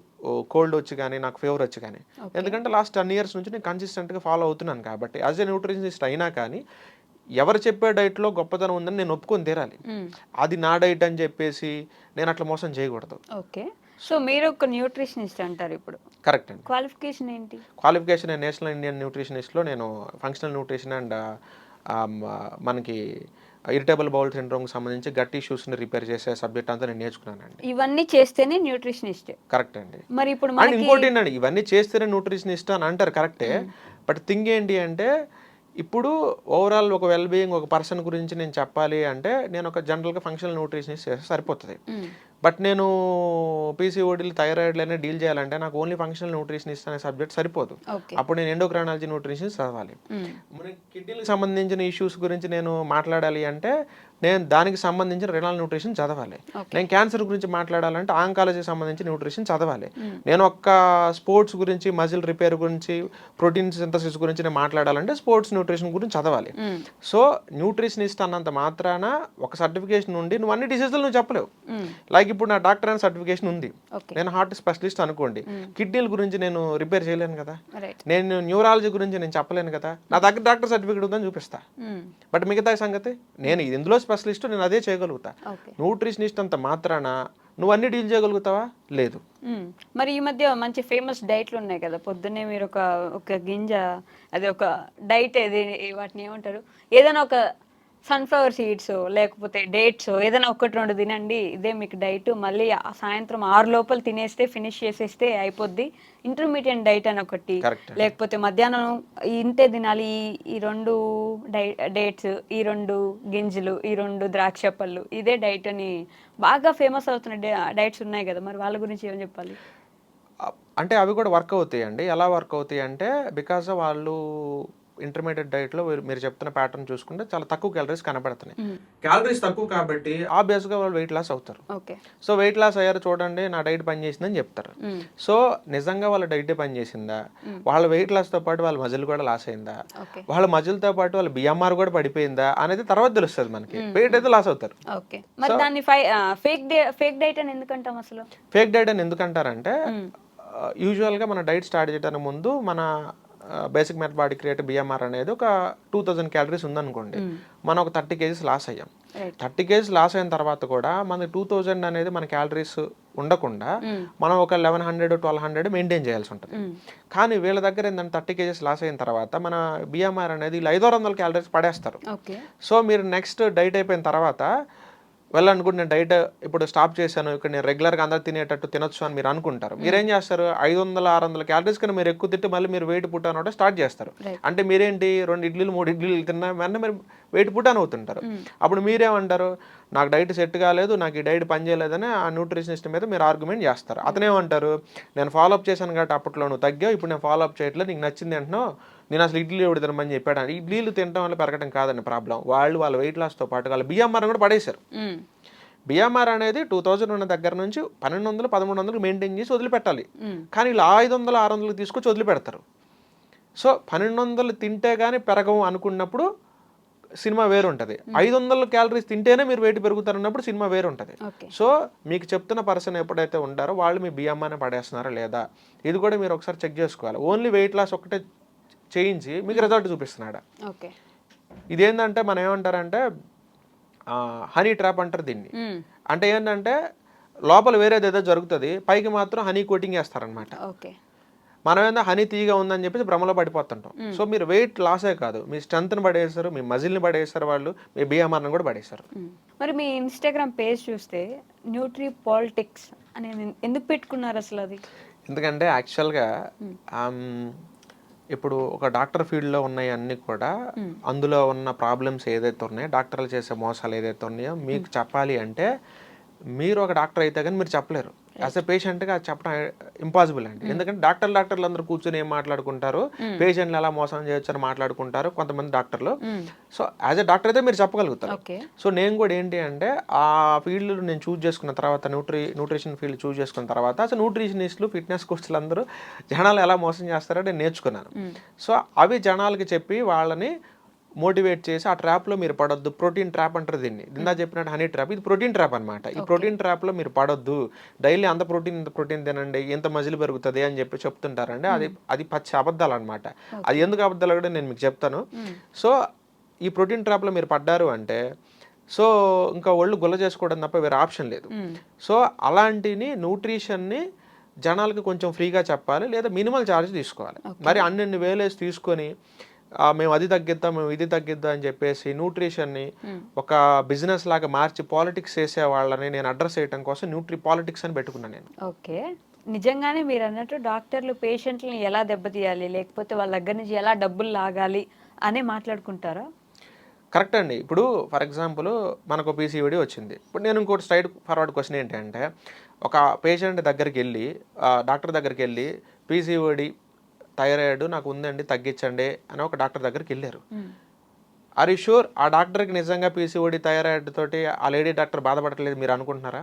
కోల్డ్ వచ్చి కానీ, నాకు ఫీవర్ వచ్చి కానీ. ఎందుకంటే లాస్ట్ 10 years నుంచి నేను కన్సిస్టెంట్గా ఫాలో అవుతున్నాను కాబట్టి. యాజ్ ఎ న్యూట్రిషనిస్ట్ అయినా కానీ ఎవరు చెప్పే డైట్లో గొప్పతనం ఉందని నేను ఒప్పుకొని తీరాలి. అది నా డైట్ అని చెప్పేసి నేను అట్లా మోసం చేయకూడదు. ఓకే, సో మీరు ఒక న్యూట్రిషనిస్ట్ అంటారు ఇప్పుడు. కరెక్ట్ అండి. క్వాలిఫికేషన్ ఏంటి? క్వాలిఫికేషన్ నేషనల్ ఇండియన్ న్యూట్రిషనిస్ట్లో నేను ఫంక్షనల్ న్యూట్రిషన్ అండ్ మనకి ఇరిటబుల్ బౌల్ సిండ్రోమ్కి సంబంధించి గట్ ఇష్యూస్ని రిపేర్ చేసే సబ్జెక్ట్ అంతా నేను నేర్చుకున్నానండి. ఇవన్నీ చేస్తేనే న్యూట్రిషనిస్ట్. కరెక్ట్ అండి. మరి ఇప్పుడు ఇంకోటి ఏంటండి, ఇవన్నీ చేస్తేనే న్యూట్రిషనిస్ట్ అని అంటారు, కరెక్టే. బట్ థింగ్ ఏంటి అంటే ఇప్పుడు ఓవరాల్ ఒక వెల్ బీయింగ్ ఒక పర్సన్ గురించి నేను చెప్పాలి అంటే నేను ఒక జనరల్గా ఫంక్షనల్ న్యూట్రిషనిస్ట్ చేస్తే సరిపోతుంది. బట్ నేను పీసీఓడీలు థైరాయిడ్లనే డీల్ చేయాలంటే నాకు ఓన్లీ ఫంక్షనల్ న్యూట్రిషనిస్ట్ అనే సబ్జెక్ట్ సరిపోదు. అప్పుడు నేను ఎండోక్రైనాలజీ న్యూట్రిషనిస్ట్ చదవాలి. మన కిడ్నీలకు సంబంధించిన ఇష్యూస్ గురించి నేను మాట్లాడాలి అంటే నేను దానికి సంబంధించిన రెనల్ న్యూట్రిషన్ చదవాలి. నేను క్యాన్సర్ గురించి మాట్లాడాలంటే ఆంకాలజీకి సంబంధించిన న్యూట్రిషన్ చదవాలి. నేను ఒక్క స్పోర్ట్స్ గురించి మజిల్ రిపేర్ గురించి ప్రోటీన్ సింథసిస్ గురించి నేను మాట్లాడాలంటే స్పోర్ట్స్ న్యూట్రిషన్ గురించి చదవాలి. సో న్యూట్రిషనిస్ట్ అన్నంత మాత్రాన ఒక సర్టిఫికేషన్ ఉండి నువ్వు అన్ని డిసీజులు నువ్వు చెప్పలేవు. లైక్ ఇప్పుడు నా డాక్టర్ అనే సర్టిఫికేషన్ ఉంది, నేను హార్ట్ స్పెషలిస్ట్ అనుకోండి, కిడ్నీల గురించి నేను రిపేర్ చేయలేను కదా, నేను న్యూరాలజీ గురించి నేను చెప్పలేను కదా, నా దగ్గర డాక్టర్ సర్టిఫికేట్ ఉందని చూపిస్తా. బట్ మిగతా సంగతి నేను ఇందులో స్పెషలిస్ట్, నేను అదే చేయగలుగుతా. న్యూట్రిషనిస్ట్ అంత మాత్రాన నువ్వు అన్ని డీల్ చేయగలుగుతావా? లేదు. మరి ఈ మధ్య మంచి ఫేమస్ డైట్లు ఉన్నాయి కదా, పొద్దున్నే మీరు ఒక గింజ, అది ఒక డైట్, వాటిని ఏమంటారు, ఏదైనా ఒక సన్ఫ్లవర్ సీడ్స్ లేకపోతే డేట్స్ ఏదైనా 1-2 తినండి, ఇదే మీకు డైట్, మళ్ళీ సాయంత్రం 6 లోపల తినేస్తే ఫినిష్ చేసేస్తే అయిపోద్ది. ఇంటర్మీడియట్ డైట్ అని ఒకటి, లేకపోతే మధ్యాహ్నం ఇంతే తినాలి, ఈ 2 డేట్స్, ఈ 2 గింజలు, ఈ 2 ద్రాక్ష పళ్ళు, ఇదే డైట్ అని బాగా ఫేమస్ అవుతున్న డైట్స్ ఉన్నాయి కదా, మరి వాళ్ళ గురించి ఏం చెప్పాలి? అంటే అవి కూడా వర్క్ అవుతాయి అండి. ఎలా వర్క్ అవుతాయి అంటే బికాస్ వాళ్ళు ఇంటర్మీడియట్ డైట్లో మీరు చెప్తున్న ప్యాటర్న్ చూసుకుంటే చాలా తక్కువ క్యాలరీస్ కనబడుతున్నాయి. క్యాలరీస్ తక్కువ కాబట్టి ఆబ్వియస్గా వాళ్ళు వెయిట్ లాస్ అవుతారు. సో వెయిట్ లాస్ అయ్యారు చూడండి, నా డైట్ పనిచేసిందని చెప్తారు. సో నిజంగా వాళ్ళ డైట్ పనిచేసిందా, వాళ్ళ వెయిట్ లాస్తో పాటు వాళ్ళ మజిల్ కూడా లాస్ అయిందా, వాళ్ళ మజిల్తో పాటు వాళ్ళ బిఎంఆర్ కూడా పడిపోయిందా అనేది తర్వాత తెలుస్తుంది మనకి. వెయిట్ అయితే లాస్ అవుతారు. ఫేక్ డైట్ అని ఎందుకంటాం అసలు? ఫేక్ డైట్ అని ఎందుకంటారంటే యూజువల్గా మన డైట్ స్టార్ట్ చేయడానికి ముందు మన బేసిక్ మెటబాలిక్ రేట్ బిఎంఆర్ అనేది ఒక 2000 క్యాలరీస్ ఉందనుకోండి, మనం ఒక 30 kgs లాస్ అయ్యాం. 30 kgs లాస్ అయిన తర్వాత కూడా మనకి 2000 అనేది మన క్యాలరీస్ ఉండకుండా మనం ఒక 1100-1200 మెయింటైన్ చేయాల్సి ఉంటుంది. కానీ వీళ్ళ దగ్గర ఏంటంటే 30 kgs లాస్ అయిన తర్వాత మన బిఎంఆర్ అనేది 500 క్యాలరీస్ పడేస్తారు. సో మీరు నెక్స్ట్ డైట్ అయిపోయిన తర్వాత వెళ్ళనుకుంటే నేను డైట్ ఇప్పుడు స్టాప్ చేశాను, ఇక్కడ నేను రెగ్యులర్గా అందరూ తినేటట్టు తినొచ్చు అని మీరు అనుకుంటారు. మీరేం చేస్తారు, 500-600 క్యాలరీస్ కన్నా మీరు ఎక్కువ తిట్టి మళ్ళీ మీరు వెయిట్ పుట్ అనవడం స్టార్ట్ చేస్తారు. అంటే మీరేంటి 2 ఇడ్లీలు 3 ఇడ్లీలు తిన్నా వెంటనే మీరు వెయిట్ పుట్ అని అవుతుంటారు. అప్పుడు మీరేమంటారు, నాకు డైట్ సెట్ కాలేదు, నాకు ఈ డైట్ పని చేయలేదని ఆ న్యూట్రిషనిస్ట్ మీద మీరు ఆర్గ్యుమెంట్ చేస్తారు. అతనేమంటారు, నేను ఫాలోఅప్ చేశాను కాబట్టి అప్పట్లో నువ్వు తగ్గావు, ఇప్పుడు నేను ఫాలోఅప్ చేయట్లేదు, నీకు నచ్చింది అంటున్నావు, నేను అసలు ఇడ్లీ ఎవడు తినమని చెప్పాడు. ఇడ్లీలు తినడం వల్ల పెరగడం కాదండి ప్రాబ్లం, వాళ్ళ వెయిట్ లాస్తో పాటు వాళ్ళ బిఎంఆర్ కూడా పడేశారు. బిఎంఆర్ అనేది 2000 ఉన్న దగ్గర నుంచి 1200-1300 మెయింటైన్ చేసి వదిలిపెట్టాలి. కానీ ఇలా 500-600 తీసుకొచ్చి వదిలిపెడతారు. సో 1200 తింటే కానీ పెరగము అనుకున్నప్పుడు సినిమా వేరు ఉంటుంది. 500 క్యాలరీస్ తింటేనే మీరు వెయిట్ పెరుగుతారన్నప్పుడు సినిమా వేరు ఉంటుంది. సో మీకు చెప్తున్న పర్సన్ ఎప్పుడైతే ఉంటారో వాళ్ళు మీ బిఎంఆర్ని పడేస్తున్నారా లేదా, ఇది కూడా మీరు ఒకసారి చెక్ చేసుకోవాలి. ఓన్లీ వెయిట్ లాస్ ఒకటే చేయించి మీకు రిజల్ట్ చూపిస్తున్నాడా. ఇదేంటంటే మనం ఏమంటారంటే హనీ ట్రాప్ అంటారు దీన్ని. అంటే ఏంటంటే లోపల వేరేది ఏదో జరుగుతుంది, పైకి మాత్రం హనీ కోటింగ్ వేస్తారనమాట. మనం ఏంటో హనీ తీగా ఉందని చెప్పేసి భ్రమలో పడిపోతుంటాం. సో మీరు వెయిట్ లాసే కాదు, మీ స్ట్రెంత్ని పడేస్తారు, మీ మజిల్ని పడేస్తారు, వాళ్ళు మీ బిఎంఆర్ని కూడా పడేస్తారు. మరి మీ ఇన్స్టాగ్రామ్ పేజ్ చూస్తే న్యూట్రీ పాలిటిక్స్ అనేది ఎందుకు పెట్టుకున్నారు అసలు? అది ఎందుకంటే యాక్చువల్గా ఇప్పుడు ఒక డాక్టర్ ఫీల్డ్లో ఉన్నాయి అన్నీ కూడా, అందులో ఉన్న ప్రాబ్లమ్స్ ఏదైతే ఉన్నాయో, డాక్టర్లు చేసే మోసాలు ఏదైతే ఉన్నాయో మీకు చెప్పాలి అంటే మీరు ఒక డాక్టర్ అయితే కానీ మీరు చెప్పలేరు. యాజ్ ఎ పేషెంట్గా అది చెప్పడం ఇంపాసిబుల్ అండి. ఎందుకంటే డాక్టర్లు అందరూ కూర్చొని ఏం మాట్లాడుకుంటారు, పేషెంట్లు ఎలా మోసం చేయొచ్చు అని మాట్లాడుకుంటారు కొంతమంది డాక్టర్లు. సో యాజ్ ఎ డాక్టర్ అయితే మీరు చెప్పగలుగుతారు. సో నేను కూడా ఏంటి అంటే ఆ ఫీల్డ్ నేను చూస్ చేసుకున్న తర్వాత, న్యూట్రిషన్ ఫీల్డ్ చూస్ చేసుకున్న తర్వాత అసలు న్యూట్రిషనిస్టులు, ఫిట్నెస్ కోచ్లు అందరూ జనాలు ఎలా మోసం చేస్తారో నేను నేర్చుకున్నాను. సో అవి జనాలకి చెప్పి వాళ్ళని మోటివేట్ చేసి ఆ ట్రాప్లో మీరు పడొద్దు. ప్రోటీన్ ట్రాప్ అంటారు దీన్ని, నిందా చెప్పినట్టు హనీ ట్రాప్, ఇది ప్రోటీన్ ట్రాప్ అనమాట. ఈ ప్రోటీన్ ట్రాప్లో మీరు పడొద్దు, డైలీ అంత ప్రోటీన్ తినండి, ఎంత మజిల్ పెరుగుతుంది అని చెప్పి చెప్తుంటారండి. అది పచ్చి అబద్ధాలు అనమాట. అది ఎందుకు అబద్ధాలు కూడా నేను మీకు చెప్తాను. సో ఈ ప్రోటీన్ ట్రాప్లో మీరు పడ్డారు అంటే సో ఇంకా ఒళ్ళు గుల్ల చేసుకోవడం తప్ప వేరే ఆప్షన్ లేదు. సో అలాంటిని న్యూట్రిషన్ని జనాలకి కొంచెం ఫ్రీగా చెప్పాలి, లేదా మినిమల్ ఛార్జ్ తీసుకోవాలి. మరి అన్ని వేలేసి తీసుకొని మేము అది తగ్గిద్దాం, మేము ఇది తగ్గిద్దాం అని చెప్పేసి న్యూట్రిషన్ని ఒక బిజినెస్ లాగా మార్చి పాలిటిక్స్ చేసే వాళ్ళని నేను అడ్రస్ చేయడం కోసం న్యూట్రీ పాలిటిక్స్ అని పెట్టుకున్నాను నేను. ఓకే, నిజంగానే మీరు అన్నట్టు డాక్టర్లు పేషెంట్లని ఎలా దెబ్బతీయాలి, లేకపోతే వాళ్ళ దగ్గర నుంచి ఎలా డబ్బులు లాగాలి అనే మాట్లాడుకుంటారా? కరెక్ట్ అండి. ఇప్పుడు ఫర్ ఎగ్జాంపుల్ మనకు పీసీఓడి వచ్చింది. ఇప్పుడు నేను ఇంకోటి స్ట్రైట్ ఫార్వర్డ్ క్వశ్చన్ ఏంటంటే, ఒక పేషెంట్ దగ్గరికి వెళ్ళి డాక్టర్ దగ్గరికి వెళ్ళి పీసీఓడి థైరాయిడ్ నాకు ఉందండి తగ్గించండి అని ఒక డాక్టర్ దగ్గరికి వెళ్ళారు. ఆర్ యూ షూర్ ఆ డాక్టర్కి నిజంగా పీసీఓడి థైరాయిడ్ తోటి ఆ లేడీ డాక్టర్ బాధపడట్లేదు మీరు అనుకుంటున్నారా?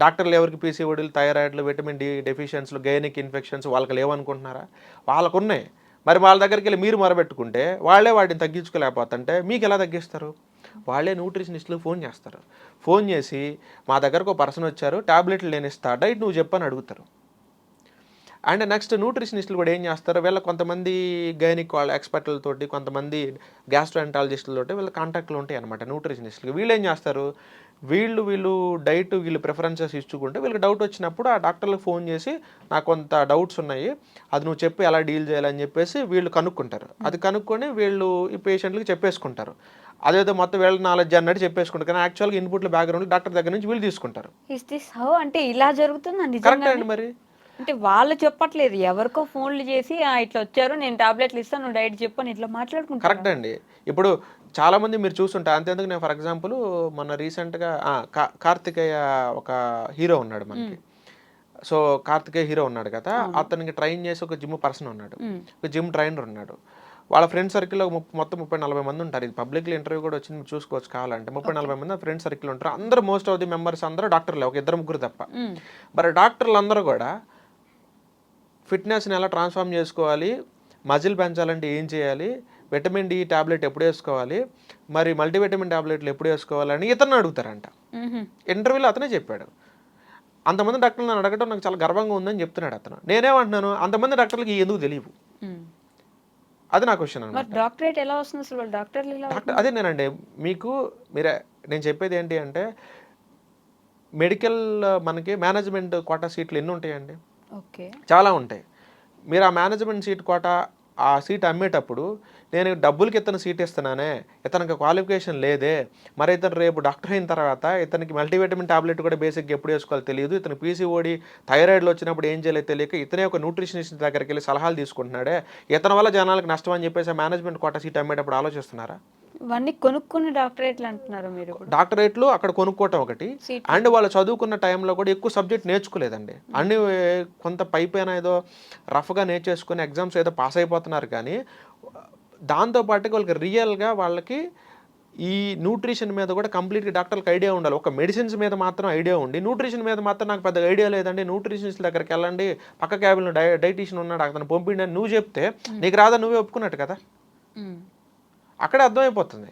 డాక్టర్లు ఎవరికి పీసీఓడీలు థైరాయిడ్లు విటమిన్ డి డెఫిషియన్స్లు గైనిక్ ఇన్ఫెక్షన్స్ వాళ్ళకి లేవనుకుంటున్నారా? వాళ్ళకు ఉన్నాయి. మరి వాళ్ళ దగ్గరికి వెళ్ళి మీరు మొరబెట్టుకుంటే వాళ్ళే వాటిని తగ్గించుకోలేకపోతుంటే మీకు ఎలా తగ్గిస్తారు? వాళ్ళే న్యూట్రిషనిస్టులకు ఫోన్ చేస్తారు. ఫోన్ చేసి మా దగ్గరకు ఒక పర్సన్ వచ్చారు, ట్యాబ్లెట్లు నేను ఇస్తా, డైట్ నువ్వు చెప్పని అడుగుతారు. అండ్ నెక్స్ట్ న్యూట్రిషనిస్టులు కూడా ఏం చేస్తారు, వీళ్ళ కొంతమంది గైనిక్ వాళ్ళ ఎక్స్పర్ట్లతోటి కొంతమంది గ్యాస్ట్రోఎంటాలజిస్టులతోటి వీళ్ళ కాంటాక్ట్లు ఉంటాయి అనమాట న్యూట్రిషనిస్టులు. వీళ్ళు ఏం చేస్తారు, వీళ్ళు డైట్ వీళ్ళు ప్రిఫరెన్సెస్ ఇచ్చుకుంటే వీళ్ళకి డౌట్ వచ్చినప్పుడు ఆ డాక్టర్లకు ఫోన్ చేసి నాకు కొంత డౌట్స్ ఉన్నాయి అది నువ్వు చెప్పి ఎలా డీల్ చేయాలని చెప్పేసి వీళ్ళు కనుక్కుంటారు. అది కనుక్కొని వీళ్ళు ఈ పేషెంట్లకు చెప్పేసుకుంటారు. అదేదో మొత్తం వీళ్ళ నాలెడ్జ్ అన్నట్టు చెప్పేసుకుంటారు. కానీ యాక్చువల్గా ఇన్పుట్ల బ్యాక్గ్రౌండ్ డాక్టర్ దగ్గర నుంచి వీళ్ళు తీసుకుంటారు. Is this how? అంటే ఇలా జరుగుతుందా కరెక్ట్ అండి. మరి అంటే వాళ్ళు చెప్పట్లేదు, ఎవరికో ఫోన్లు చేసి ఇట్లా వచ్చారు నేను టాబ్లెట్లు ఇస్తాను నువ్వు డైట్ చెప్పు అని ఇట్లా మాట్లాడుకుంటారు. కరెక్ట్ అండి. ఇప్పుడు చాలా మంది మీరు చూస్తుంటారు. అంతేందుకు నేను ఫర్ ఎగ్జాంపుల్ మొన్న రీసెంట్గా కార్తికేయ ఒక హీరో ఉన్నాడు మనకి. సో కార్తికేయ హీరో ఉన్నాడు కదా, అతనికి ట్రైన్ చేసి ఒక జిమ్ పర్సన్ ఉన్నాడు, ఒక జిమ్ ట్రైనర్ ఉన్నాడు. వాళ్ళ ఫ్రెండ్ సర్కిల్లో మొత్తం 30-40 మంది ఉంటారు. ఇది పబ్లిక్లీ ఇంటర్వ్యూ కూడా వచ్చింది, మీరు చూసుకోవచ్చు కావాలంటే. 30-40 మంది ఫ్రెండ్ సర్కిల్ ఉంటారు. అందరూ మోస్ట్ ఆఫ్ ది మెంబర్స్ అందరూ డాక్టర్లే, ఒక 2-3 తప్ప. మరి డాక్టర్లు అందరూ కూడా ఫిట్నెస్ని ఎలా ట్రాన్స్ఫార్మ్ చేసుకోవాలి, మజిల్ పెంచాలంటే ఏం చేయాలి, విటమిన్ డి టాబ్లెట్ ఎప్పుడు వేసుకోవాలి, మరి మల్టీవిటమిన్ టాబ్లెట్లు ఎప్పుడు వేసుకోవాలని ఇతను అడుగుతారంట. ఇంటర్వ్యూలో అతనే చెప్పాడు. అంతమంది డాక్టర్లు నన్ను అడగడం నాకు చాలా గర్వంగా ఉందని చెప్తున్నాడు అతను. నేనేమంటున్నాను, అంతమంది డాక్టర్లకి ఎందుకు తెలియవు? అది నా క్వశ్చన్ అనమాట. డాక్టరేట్ ఎలా వస్తుంది అసలు? డాక్టర్లు అదే నేనండి నేను చెప్పేది ఏంటి అంటే, మెడికల్ మనకి మేనేజ్మెంట్ కోటా సీట్లు ఎన్ని ఉంటాయండి? చాలా ఉంటాయి. మీరు ఆ మేనేజ్మెంట్ సీట్ కోటా ఆ సీట్ అమ్మేటప్పుడు నేను డబ్బులకి ఇతను సీట్ ఇస్తున్నానే, ఇతనికి క్వాలిఫికేషన్ లేదే, మరి ఇతను రేపు డాక్టర్ అయిన తర్వాత ఇతనికి మల్టీవిటమిన్ టాబ్లెట్ కూడా బేసిక్గా ఎప్పుడు వేసుకోవాలో తెలియదు, ఇతను పీసీఓడి థైరాయిడ్లో వచ్చినప్పుడు ఏం చేయాలో తెలియక ఇతనే ఒక న్యూట్రిషనిస్ట్ దగ్గరికి వెళ్ళి సలహాలు తీసుకుంటున్నాడే, ఇతని వల్ల జనాలకు నష్టం అని చెప్పేసి ఆ మేనేజ్మెంట్ కోటా సీట్ అమ్మేటప్పుడు ఆలోచిస్తున్నారా? ఇవన్నీ కొనుక్కున్న డాక్టరేట్లు అంటున్నారు మీరు. డాక్టరేట్లు అక్కడ కొనుక్కోవటం ఒకటి, అండ్ వాళ్ళు చదువుకున్న టైంలో కూడా ఎక్కువ సబ్జెక్ట్ నేర్చుకోలేదండి. అన్ని కొంత పైపైన ఏదో రఫ్గా నేర్చేసుకుని ఎగ్జామ్స్ ఏదో పాస్ అయిపోతున్నారు. కానీ దాంతోపాటుగా వాళ్ళకి రియల్గా వాళ్ళకి ఈ న్యూట్రిషన్ మీద కూడా కంప్లీట్గా డాక్టర్లకు ఐడియా ఉండాలి. ఒక మెడిసిన్స్ మీద మాత్రం ఐడియా ఉండి న్యూట్రిషన్ మీద మాత్రం నాకు పెద్ద ఐడియా లేదండి, న్యూట్రిషనిస్ట్ దగ్గరికి వెళ్ళండి, పక్క క్యాబిన్లో డైటీషియన్ ఉన్నాడు అతను పంపిండి అని నువ్వు చెప్తే నీకు రాదా, నువ్వే ఒప్పుకున్నట్టు కదా. అక్కడే అర్థమైపోతుంది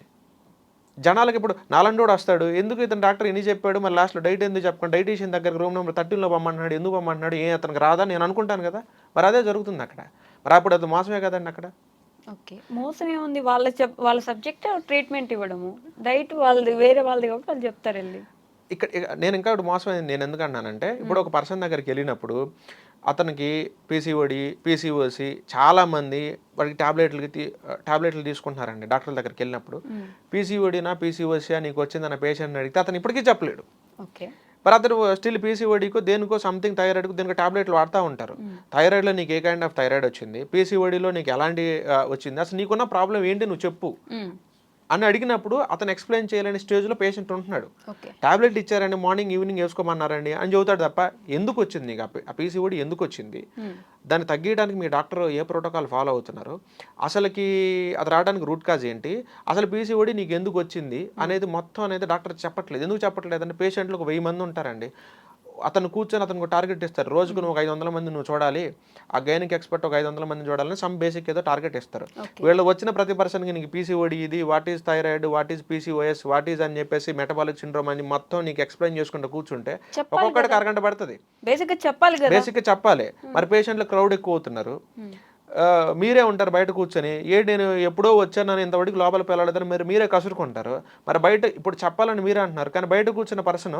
జనాలకి. ఇప్పుడు నాలండోడు వస్తాడు, ఎందుకు ఇతను డాక్టర్ ఎన్ని చెప్పాడు, మరి లాస్ట్లో డైట్ ఎందుకు చెప్పకుండా డైటీషియన్ దగ్గర రూమ్ నెంబర్ 13లో పంపమంటున్నాడు, ఎందుకు పంపమంటున్నాడు, అతనికి రాదా నేను అనుకుంటాను కదా. మరి అదే జరుగుతుంది అక్కడ. మరి అప్పుడు అది మోసమే కదండి అక్కడ. ఓకే, మోసం ఏముంది, వాళ్ళ సబ్జెక్ట్ ట్రీట్మెంట్ ఇవ్వడము, డైట్ వాళ్ళది వేరే వాళ్ళది కాబట్టి వాళ్ళు చెప్తారు వెళ్ళి. ఇక్కడ నేను ఇంకా మోసమైంది నేను ఎందుకు అన్నానంటే, ఇప్పుడు ఒక పర్సన్ దగ్గరికి వెళ్ళినప్పుడు అతనికి పీసీఓడి పీసీఓసి చాలామంది వాడికి టాబ్లెట్లు తీసుకుంటున్నారండి. డాక్టర్ల దగ్గరికి వెళ్ళినప్పుడు పీసీఓడినా పీసీఓసియా నీకు వచ్చిందన్న పేషెంట్ని అడిగితే అతను ఇప్పటికీ చెప్పలేడు. మరి అతను స్టిల్ పీసీఓడికో దేనికో సంథింగ్ థైరాయిడ్కో దేనికో టాబ్లెట్లు వాడుతూ ఉంటారు. థైరాయిడ్లో నీకు ఏ కైండ్ ఆఫ్ థైరాయిడ్ వచ్చింది, పీసీఓడిలో నీకు ఎలాంటి వచ్చింది, అసలు నీకున్న ప్రాబ్లం ఏంటి నువ్వు చెప్పు అని అడిగినప్పుడు అతను ఎక్స్ప్లెయిన్ చేయలేని స్టేజ్లో పేషెంట్ ఉంటున్నాడు. టాబ్లెట్ ఇచ్చారండి, మార్నింగ్ ఈవినింగ్ వేసుకోమన్నారండి అని చెబుతాడు తప్ప ఎందుకు వచ్చింది నీకు ఆ పీసీఓడి ఎందుకు వచ్చింది, దాన్ని తగ్గించడానికి మీ డాక్టర్ ఏ ప్రోటోకాల్ ఫాలో అవుతున్నారు, అసలుకి అది రావడానికి రూట్ కాజ్ ఏంటి, అసలు పీసీఓడి నీకు ఎందుకు వచ్చింది అనేది మొత్తం అనేది డాక్టర్ చెప్పట్లేదు. ఎందుకు చెప్పట్లేదు అంటే, పేషెంట్లు ఒక 1000 మంది ఉంటారండి, అతను కూర్చొని అతనికి టార్గెట్ ఇస్తారు, రోజుకు నువ్వు 500 మంది నువ్వు చూడాలి, ఆ గైనిక్ ఎక్స్పర్ట్ ఒక 500 మంది చూడాలని సమ్ బేసిక్ ఏదో టార్గెట్ ఇస్తారు. వీళ్ళు వచ్చిన ప్రతి పర్సన్కి నీకు పీసీఓడి ఇది, what is thyroid, what is PCOS, what is అని చెప్పేసి మెటబాలిక్ సిండ్రోమ్ అని మొత్తం నీకు ఎక్స్ప్లెయిన్ చేసుకుంటూ కూర్చుంటే ఒక్కొక్కటికి అరగంట పడుతుంది. బేసిక్గా చెప్పాలి. మరి పేషెంట్లు క్రౌడ్ ఎక్కువ అవుతున్నారు, మీరే ఉంటారు బయట కూర్చొని, నేను ఎప్పుడో వచ్చాను నన్ను ఇంతవరకు లోపల పిల్లలేదని మీరే కసురుకుంటారు. మరి బయట ఇప్పుడు చెప్పాలని మీరే అంటున్నారు, కానీ బయట కూర్చున్న పర్సన్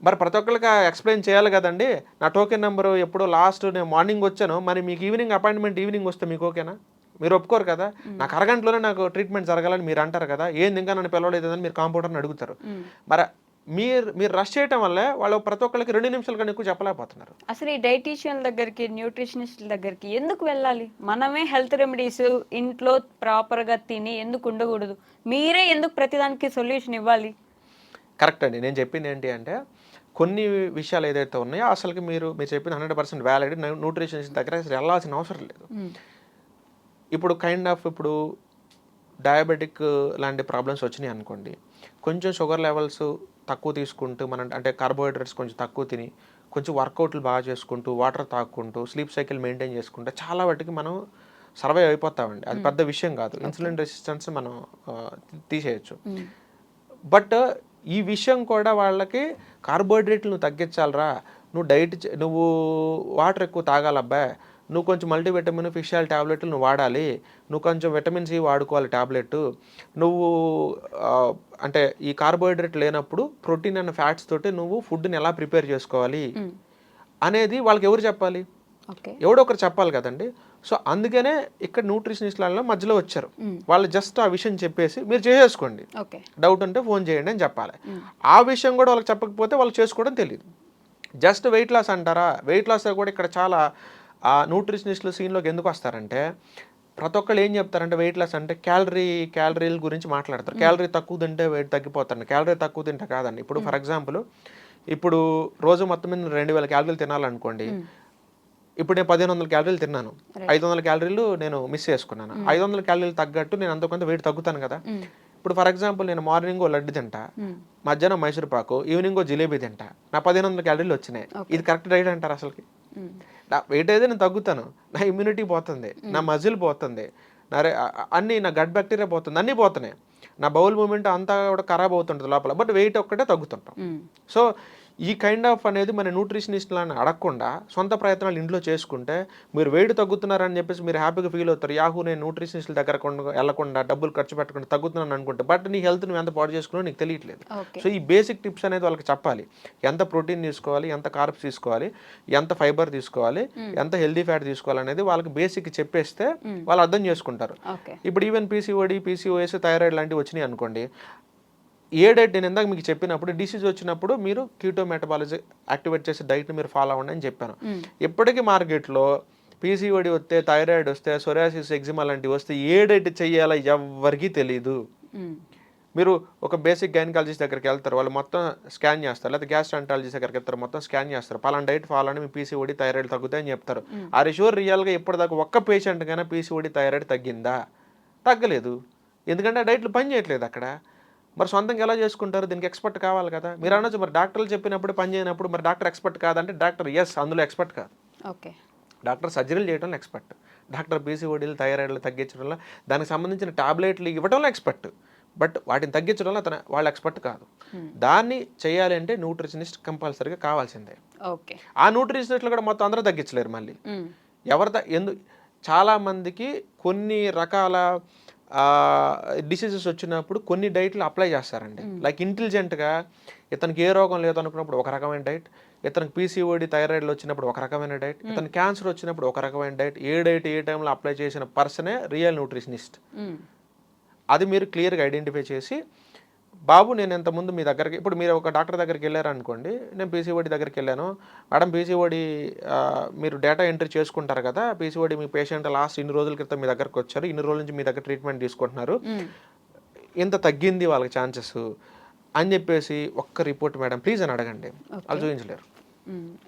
మరి ప్రతి ఒక్కరికి ఎక్స్ప్లెయిన్ చేయాలి కదండి. నా టోకెన్ నెంబరు ఎప్పుడో లాస్ట్ నేను మార్నింగ్ వచ్చాను, మరి మీకు ఈవినింగ్ అపాయింట్మెంట్ ఈవినింగ్ వస్తే మీకు ఓకేనా? మీరు ఒప్పుకోరు కదా. నాకు అరగంటలోనే నాకు ట్రీట్మెంట్ జరగాలని మీరు అంటారు కదా, ఏంది ఇంకా నన్ను పిలవలేదని మీరు కాంపౌండర్ని అడుగుతారు. మరి మీరు రష్ చేయటం వల్లే వాళ్ళు ప్రతి ఒక్కరికి 2 నిమిషాల కన్నా ఎక్కువ చెప్పలేకపోతున్నారు. అసలు ఈ డైటీషియన్ దగ్గరికి, న్యూట్రిషనిస్టుల దగ్గరికి ఎందుకు వెళ్ళాలి? మనమే హెల్త్ రెమెడీస్ ఇంట్లో ప్రాపర్‌గా తిని ఎందుకు ఉండకూడదు? మీరే ఎందుకు ప్రతిదానికి సొల్యూషన్ ఇవ్వాలి? కరెక్ట్ అండి. నేను చెప్పింది ఏంటి అంటే, కొన్ని విషయాలు ఏదైతే ఉన్నాయో అసలుకి మీరు చెప్పింది 100% వ్యాలిడ్. న్యూట్రిషనిస్ట్ దగ్గర అసలు వెళ్ళాల్సిన అవసరం లేదు. ఇప్పుడు ఇప్పుడు డయాబెటిక్ లాంటి ప్రాబ్లమ్స్ వచ్చినాయి అనుకోండి, కొంచెం షుగర్ లెవెల్స్ తక్కువ తీసుకుంటూ మనం అంటే కార్బోహైడ్రేట్స్ కొంచెం తక్కువ తిని, కొంచెం వర్కౌట్లు బాగా చేసుకుంటూ, వాటర్ తాగుకుంటూ, స్లీప్ సైకిల్ మెయింటైన్ చేసుకుంటే చాలా వాటికి మనం సర్వైవ్ అయిపోతామండి. అది పెద్ద విషయం కాదు. ఇన్సులిన్ రెసిస్టెన్స్ మనం తీసేయచ్చు. బట్ ఈ విషయం కూడా వాళ్ళకి కార్బోహైడ్రేట్లు నువ్వు తగ్గించాలరా, నువ్వు వాటర్ ఎక్కువ తాగాలబ్బా, నువ్వు కొంచెం మల్టీవిటమిన్ ఫిష్ ఆయిల్ ట్యాబ్లెట్లు నువ్వు వాడాలి, నువ్వు కొంచెం విటమిన్ సి వాడుకోవాలి ట్యాబ్లెట్, నువ్వు అంటే ఈ కార్బోహైడ్రేట్ లేనప్పుడు ప్రోటీన్ అండ్ ఫ్యాట్స్ తోటి నువ్వు ఫుడ్ని ఎలా ప్రిపేర్ చేసుకోవాలి అనేది వాళ్ళకి ఎవరు చెప్పాలి? ఎవడో ఒకరు చెప్పాలి కదండి. సో అందుకనే ఇక్కడ న్యూట్రిషనిస్ట్ల మధ్యలో వచ్చారు. వాళ్ళు జస్ట్ ఆ విషయం చెప్పేసి మీరు చేసేసుకోండి, డౌట్ ఉంటే ఫోన్ చేయండి అని చెప్పాలి. ఆ విషయం కూడా వాళ్ళకి చెప్పకపోతే వాళ్ళు చేసుకోవడం తెలియదు. జస్ట్ వెయిట్ లాస్ అంటారా? వెయిట్ లాస్ కూడా ఇక్కడ చాలా న్యూట్రిషనిస్టులు సీన్లోకి ఎందుకు వస్తారంటే, ప్రతి ఒక్కళ్ళు ఏం చెప్తారంటే వెయిట్ లాస్ అంటే క్యాలరీల గురించి మాట్లాడతారు. క్యాలరీ తక్కువ తింటే వెయిట్ తగ్గిపోతారు. క్యాలరీ తక్కువ తింటే కాదండి. ఇప్పుడు ఫర్ ఎగ్జాంపుల్, ఇప్పుడు రోజు మొత్తం మీద 2000 క్యాలరీలు తినాలనుకోండి. ఇప్పుడు నేను 1500 క్యాలరీలు తిన్నాను, 500 క్యాలరీలు నేను మిస్ చేసుకున్నాను. 500 క్యాలరీలు తగ్గట్టు నేను అంత కొంత వెయిట్ తగ్గుతాను కదా. ఇప్పుడు ఫర్ ఎగ్జాంపుల్ నేను మార్నింగ్ లడ్డు తింటా, మధ్యాహ్నం మైసూర్ పాకు, ఈవినింగ్ జిలేబీ తింటా, నా 1500 క్యాలరీలు వచ్చినాయి. ఇది కరెక్ట్ డైట్ అంటారు? అసలుకి నా వెయిట్ అయితే నేను తగ్గుతాను, నా ఇమ్యూనిటీ పోతుంది, నా మజిల్ పోతుంది, నా గట్ బ్యాక్టీరియా పోతుంది, అన్నీ పోతున్నాయి, నా బౌల్ మూమెంట్ అంతా కూడా ఖరాబ్ అవుతుంటుంది లోపల, బట్ వెయిట్ ఒక్కటే తగ్గుతుంటాం. సో ఈ కైండ్ ఆఫ్ అనేది మన న్యూట్రిషనిస్ట్లను అడగకుండా సొంత ప్రయత్నాలు ఇంట్లో చేసుకుంటే మీరు వెయిట్ తగ్గుతున్నారని చెప్పేసి మీరు హ్యాపీగా ఫీల్ అవుతారు. నేను న్యూట్రిషనిస్ట్ల దగ్గర వెళ్లకుండా డబ్బులు ఖర్చు పెట్టకుండా తగ్గుతున్నాను అనుకుంటే, బట్ నీ హెల్త్ నువ్వు ఎంత పాడు చేసుకున్నావు నీకు తెలియట్లేదు. సో ఈ బేసిక్ టిప్స్ అనేది వాళ్ళకి చెప్పాలి. ఎంత ప్రోటీన్ తీసుకోవాలి, ఎంత కార్బ్స్ తీసుకోవాలి, ఎంత ఫైబర్ తీసుకోవాలి, ఎంత హెల్దీ ఫ్యాట్ తీసుకోవాలి అనేది వాళ్ళకి బేసిక్ చెప్పేస్తే వాళ్ళు అర్థం చేసుకుంటారు. ఇప్పుడు ఈవెన్ పీసీఓడి, పీసీఓఎస్, థైరాయిడ్ లాంటివి వచ్చినాయి అనుకోండి, ఏ డైట్ నేను ఇందాక మీకు చెప్పినప్పుడు డిసీజ్ వచ్చినప్పుడు మీరు కీటో మెటబాలిజం యాక్టివేట్ చేసే డైట్ని మీరు ఫాలో అవ్వండి అని చెప్పాను. ఇప్పటికీ మార్కెట్లో పీసీఓడి వస్తే, థైరాయిడ్ వస్తే, సొరాసిస్, ఎగ్జిమా లాంటివి వస్తే ఏ డైట్ చెయ్యాలో ఎవరికీ తెలియదు. మీరు ఒక బేసిక్ గైనకాలజిస్ట్ దగ్గరికి వెళ్తారు, వాళ్ళు మొత్తం స్కాన్ చేస్తారు, లేకపోతే గ్యాస్ట్రాంటాలజిస్ట్ దగ్గరికి వెళ్తారు, మొత్తం స్కాన్ చేస్తారు, పలానా డైట్ ఫాలో అని మీ పీసీఓడి, థైరాయిడ్ తగ్గుతాయని చెప్తారు. ఆ రిషోర్ రియల్గా ఇప్పటిదాకా ఒక్క పేషెంట్ కన్నా పీసీఓడి, థైరాయిడ్ తగ్గిందా? తగ్గలేదు. ఎందుకంటే ఆ డైట్లు పని చేయట్లేదు అక్కడ. మరి సొంతంగా ఎలా చేసుకుంటారు? దీనికి ఎక్స్పర్ట్ కావాలి కదా. మీరు అనొచ్చు మరి డాక్టర్లు చెప్పినప్పుడు పని చేయనప్పుడు మరి డాక్టర్ ఎక్స్పర్ట్ కాదంటే, డాక్టర్ అందులో ఎక్స్పర్ట్ కాదు. డాక్టర్ సర్జరీలు చేయడంలో ఎక్స్పర్ట్, డాక్టర్ పీసీఓడీలు, థైరాయిడ్లు తగ్గించడంలో, దానికి సంబంధించిన టాబ్లెట్లు ఇవ్వడంలో ఎక్స్పర్ట్, బట్ వాటిని తగ్గించడంలో వాళ్ళ ఎక్స్పర్ట్ కాదు. దాన్ని చేయాలి అంటే న్యూట్రిషనిస్ట్ కంపల్సరీగా కావాల్సిందే. ఆ న్యూట్రిషనిస్ట్లు కూడా మొత్తం అందరూ తగ్గించలేరు. మళ్ళీ చాలా మందికి కొన్ని రకాల డిసీజెస్ వచ్చినప్పుడు కొన్ని డైట్లు అప్లై చేస్తారండి. లైక్ ఇంటెలిజెంట్గా ఇతనికి ఏ రోగం లేదు అనుకున్నప్పుడు ఒక రకమైన డైట్, ఇతనికి పీసీఓడి, థైరాయిడ్లు వచ్చినప్పుడు ఒక రకమైన డైట్, ఇతనికి క్యాన్సర్ వచ్చినప్పుడు ఒక రకమైన డైట్. ఏ డైట్ ఏ టైంలో అప్లై చేసిన పర్సనే రియల్ న్యూట్రిషనిస్ట్. అది మీరు క్లియర్గా ఐడెంటిఫై చేసి, బాబు నేను ఇంతకుముందు మీ దగ్గరికి, ఇప్పుడు మీరు ఒక డాక్టర్ దగ్గరికి వెళ్ళారనుకోండి, నేను పీసీఓడి దగ్గరికి వెళ్ళాను, మేడం పీసీఓడి మీరు డేటా ఎంట్రీ చేసుకుంటారు కదా, పీసీఓడి మీ పేషెంట్ లాస్ట్ ఇన్ని రోజుల క్రితం మీ దగ్గరకు వచ్చారు, ఇన్ని రోజుల నుంచి మీ దగ్గర ట్రీట్మెంట్ తీసుకుంటున్నారు, ఇంత తగ్గింది వాళ్ళకి ఛాన్సెస్ అని చెప్పేసి ఒక్క రిపోర్ట్ మేడం ప్లీజ్ అని అడగండి, వాళ్ళు చూపించలేరు.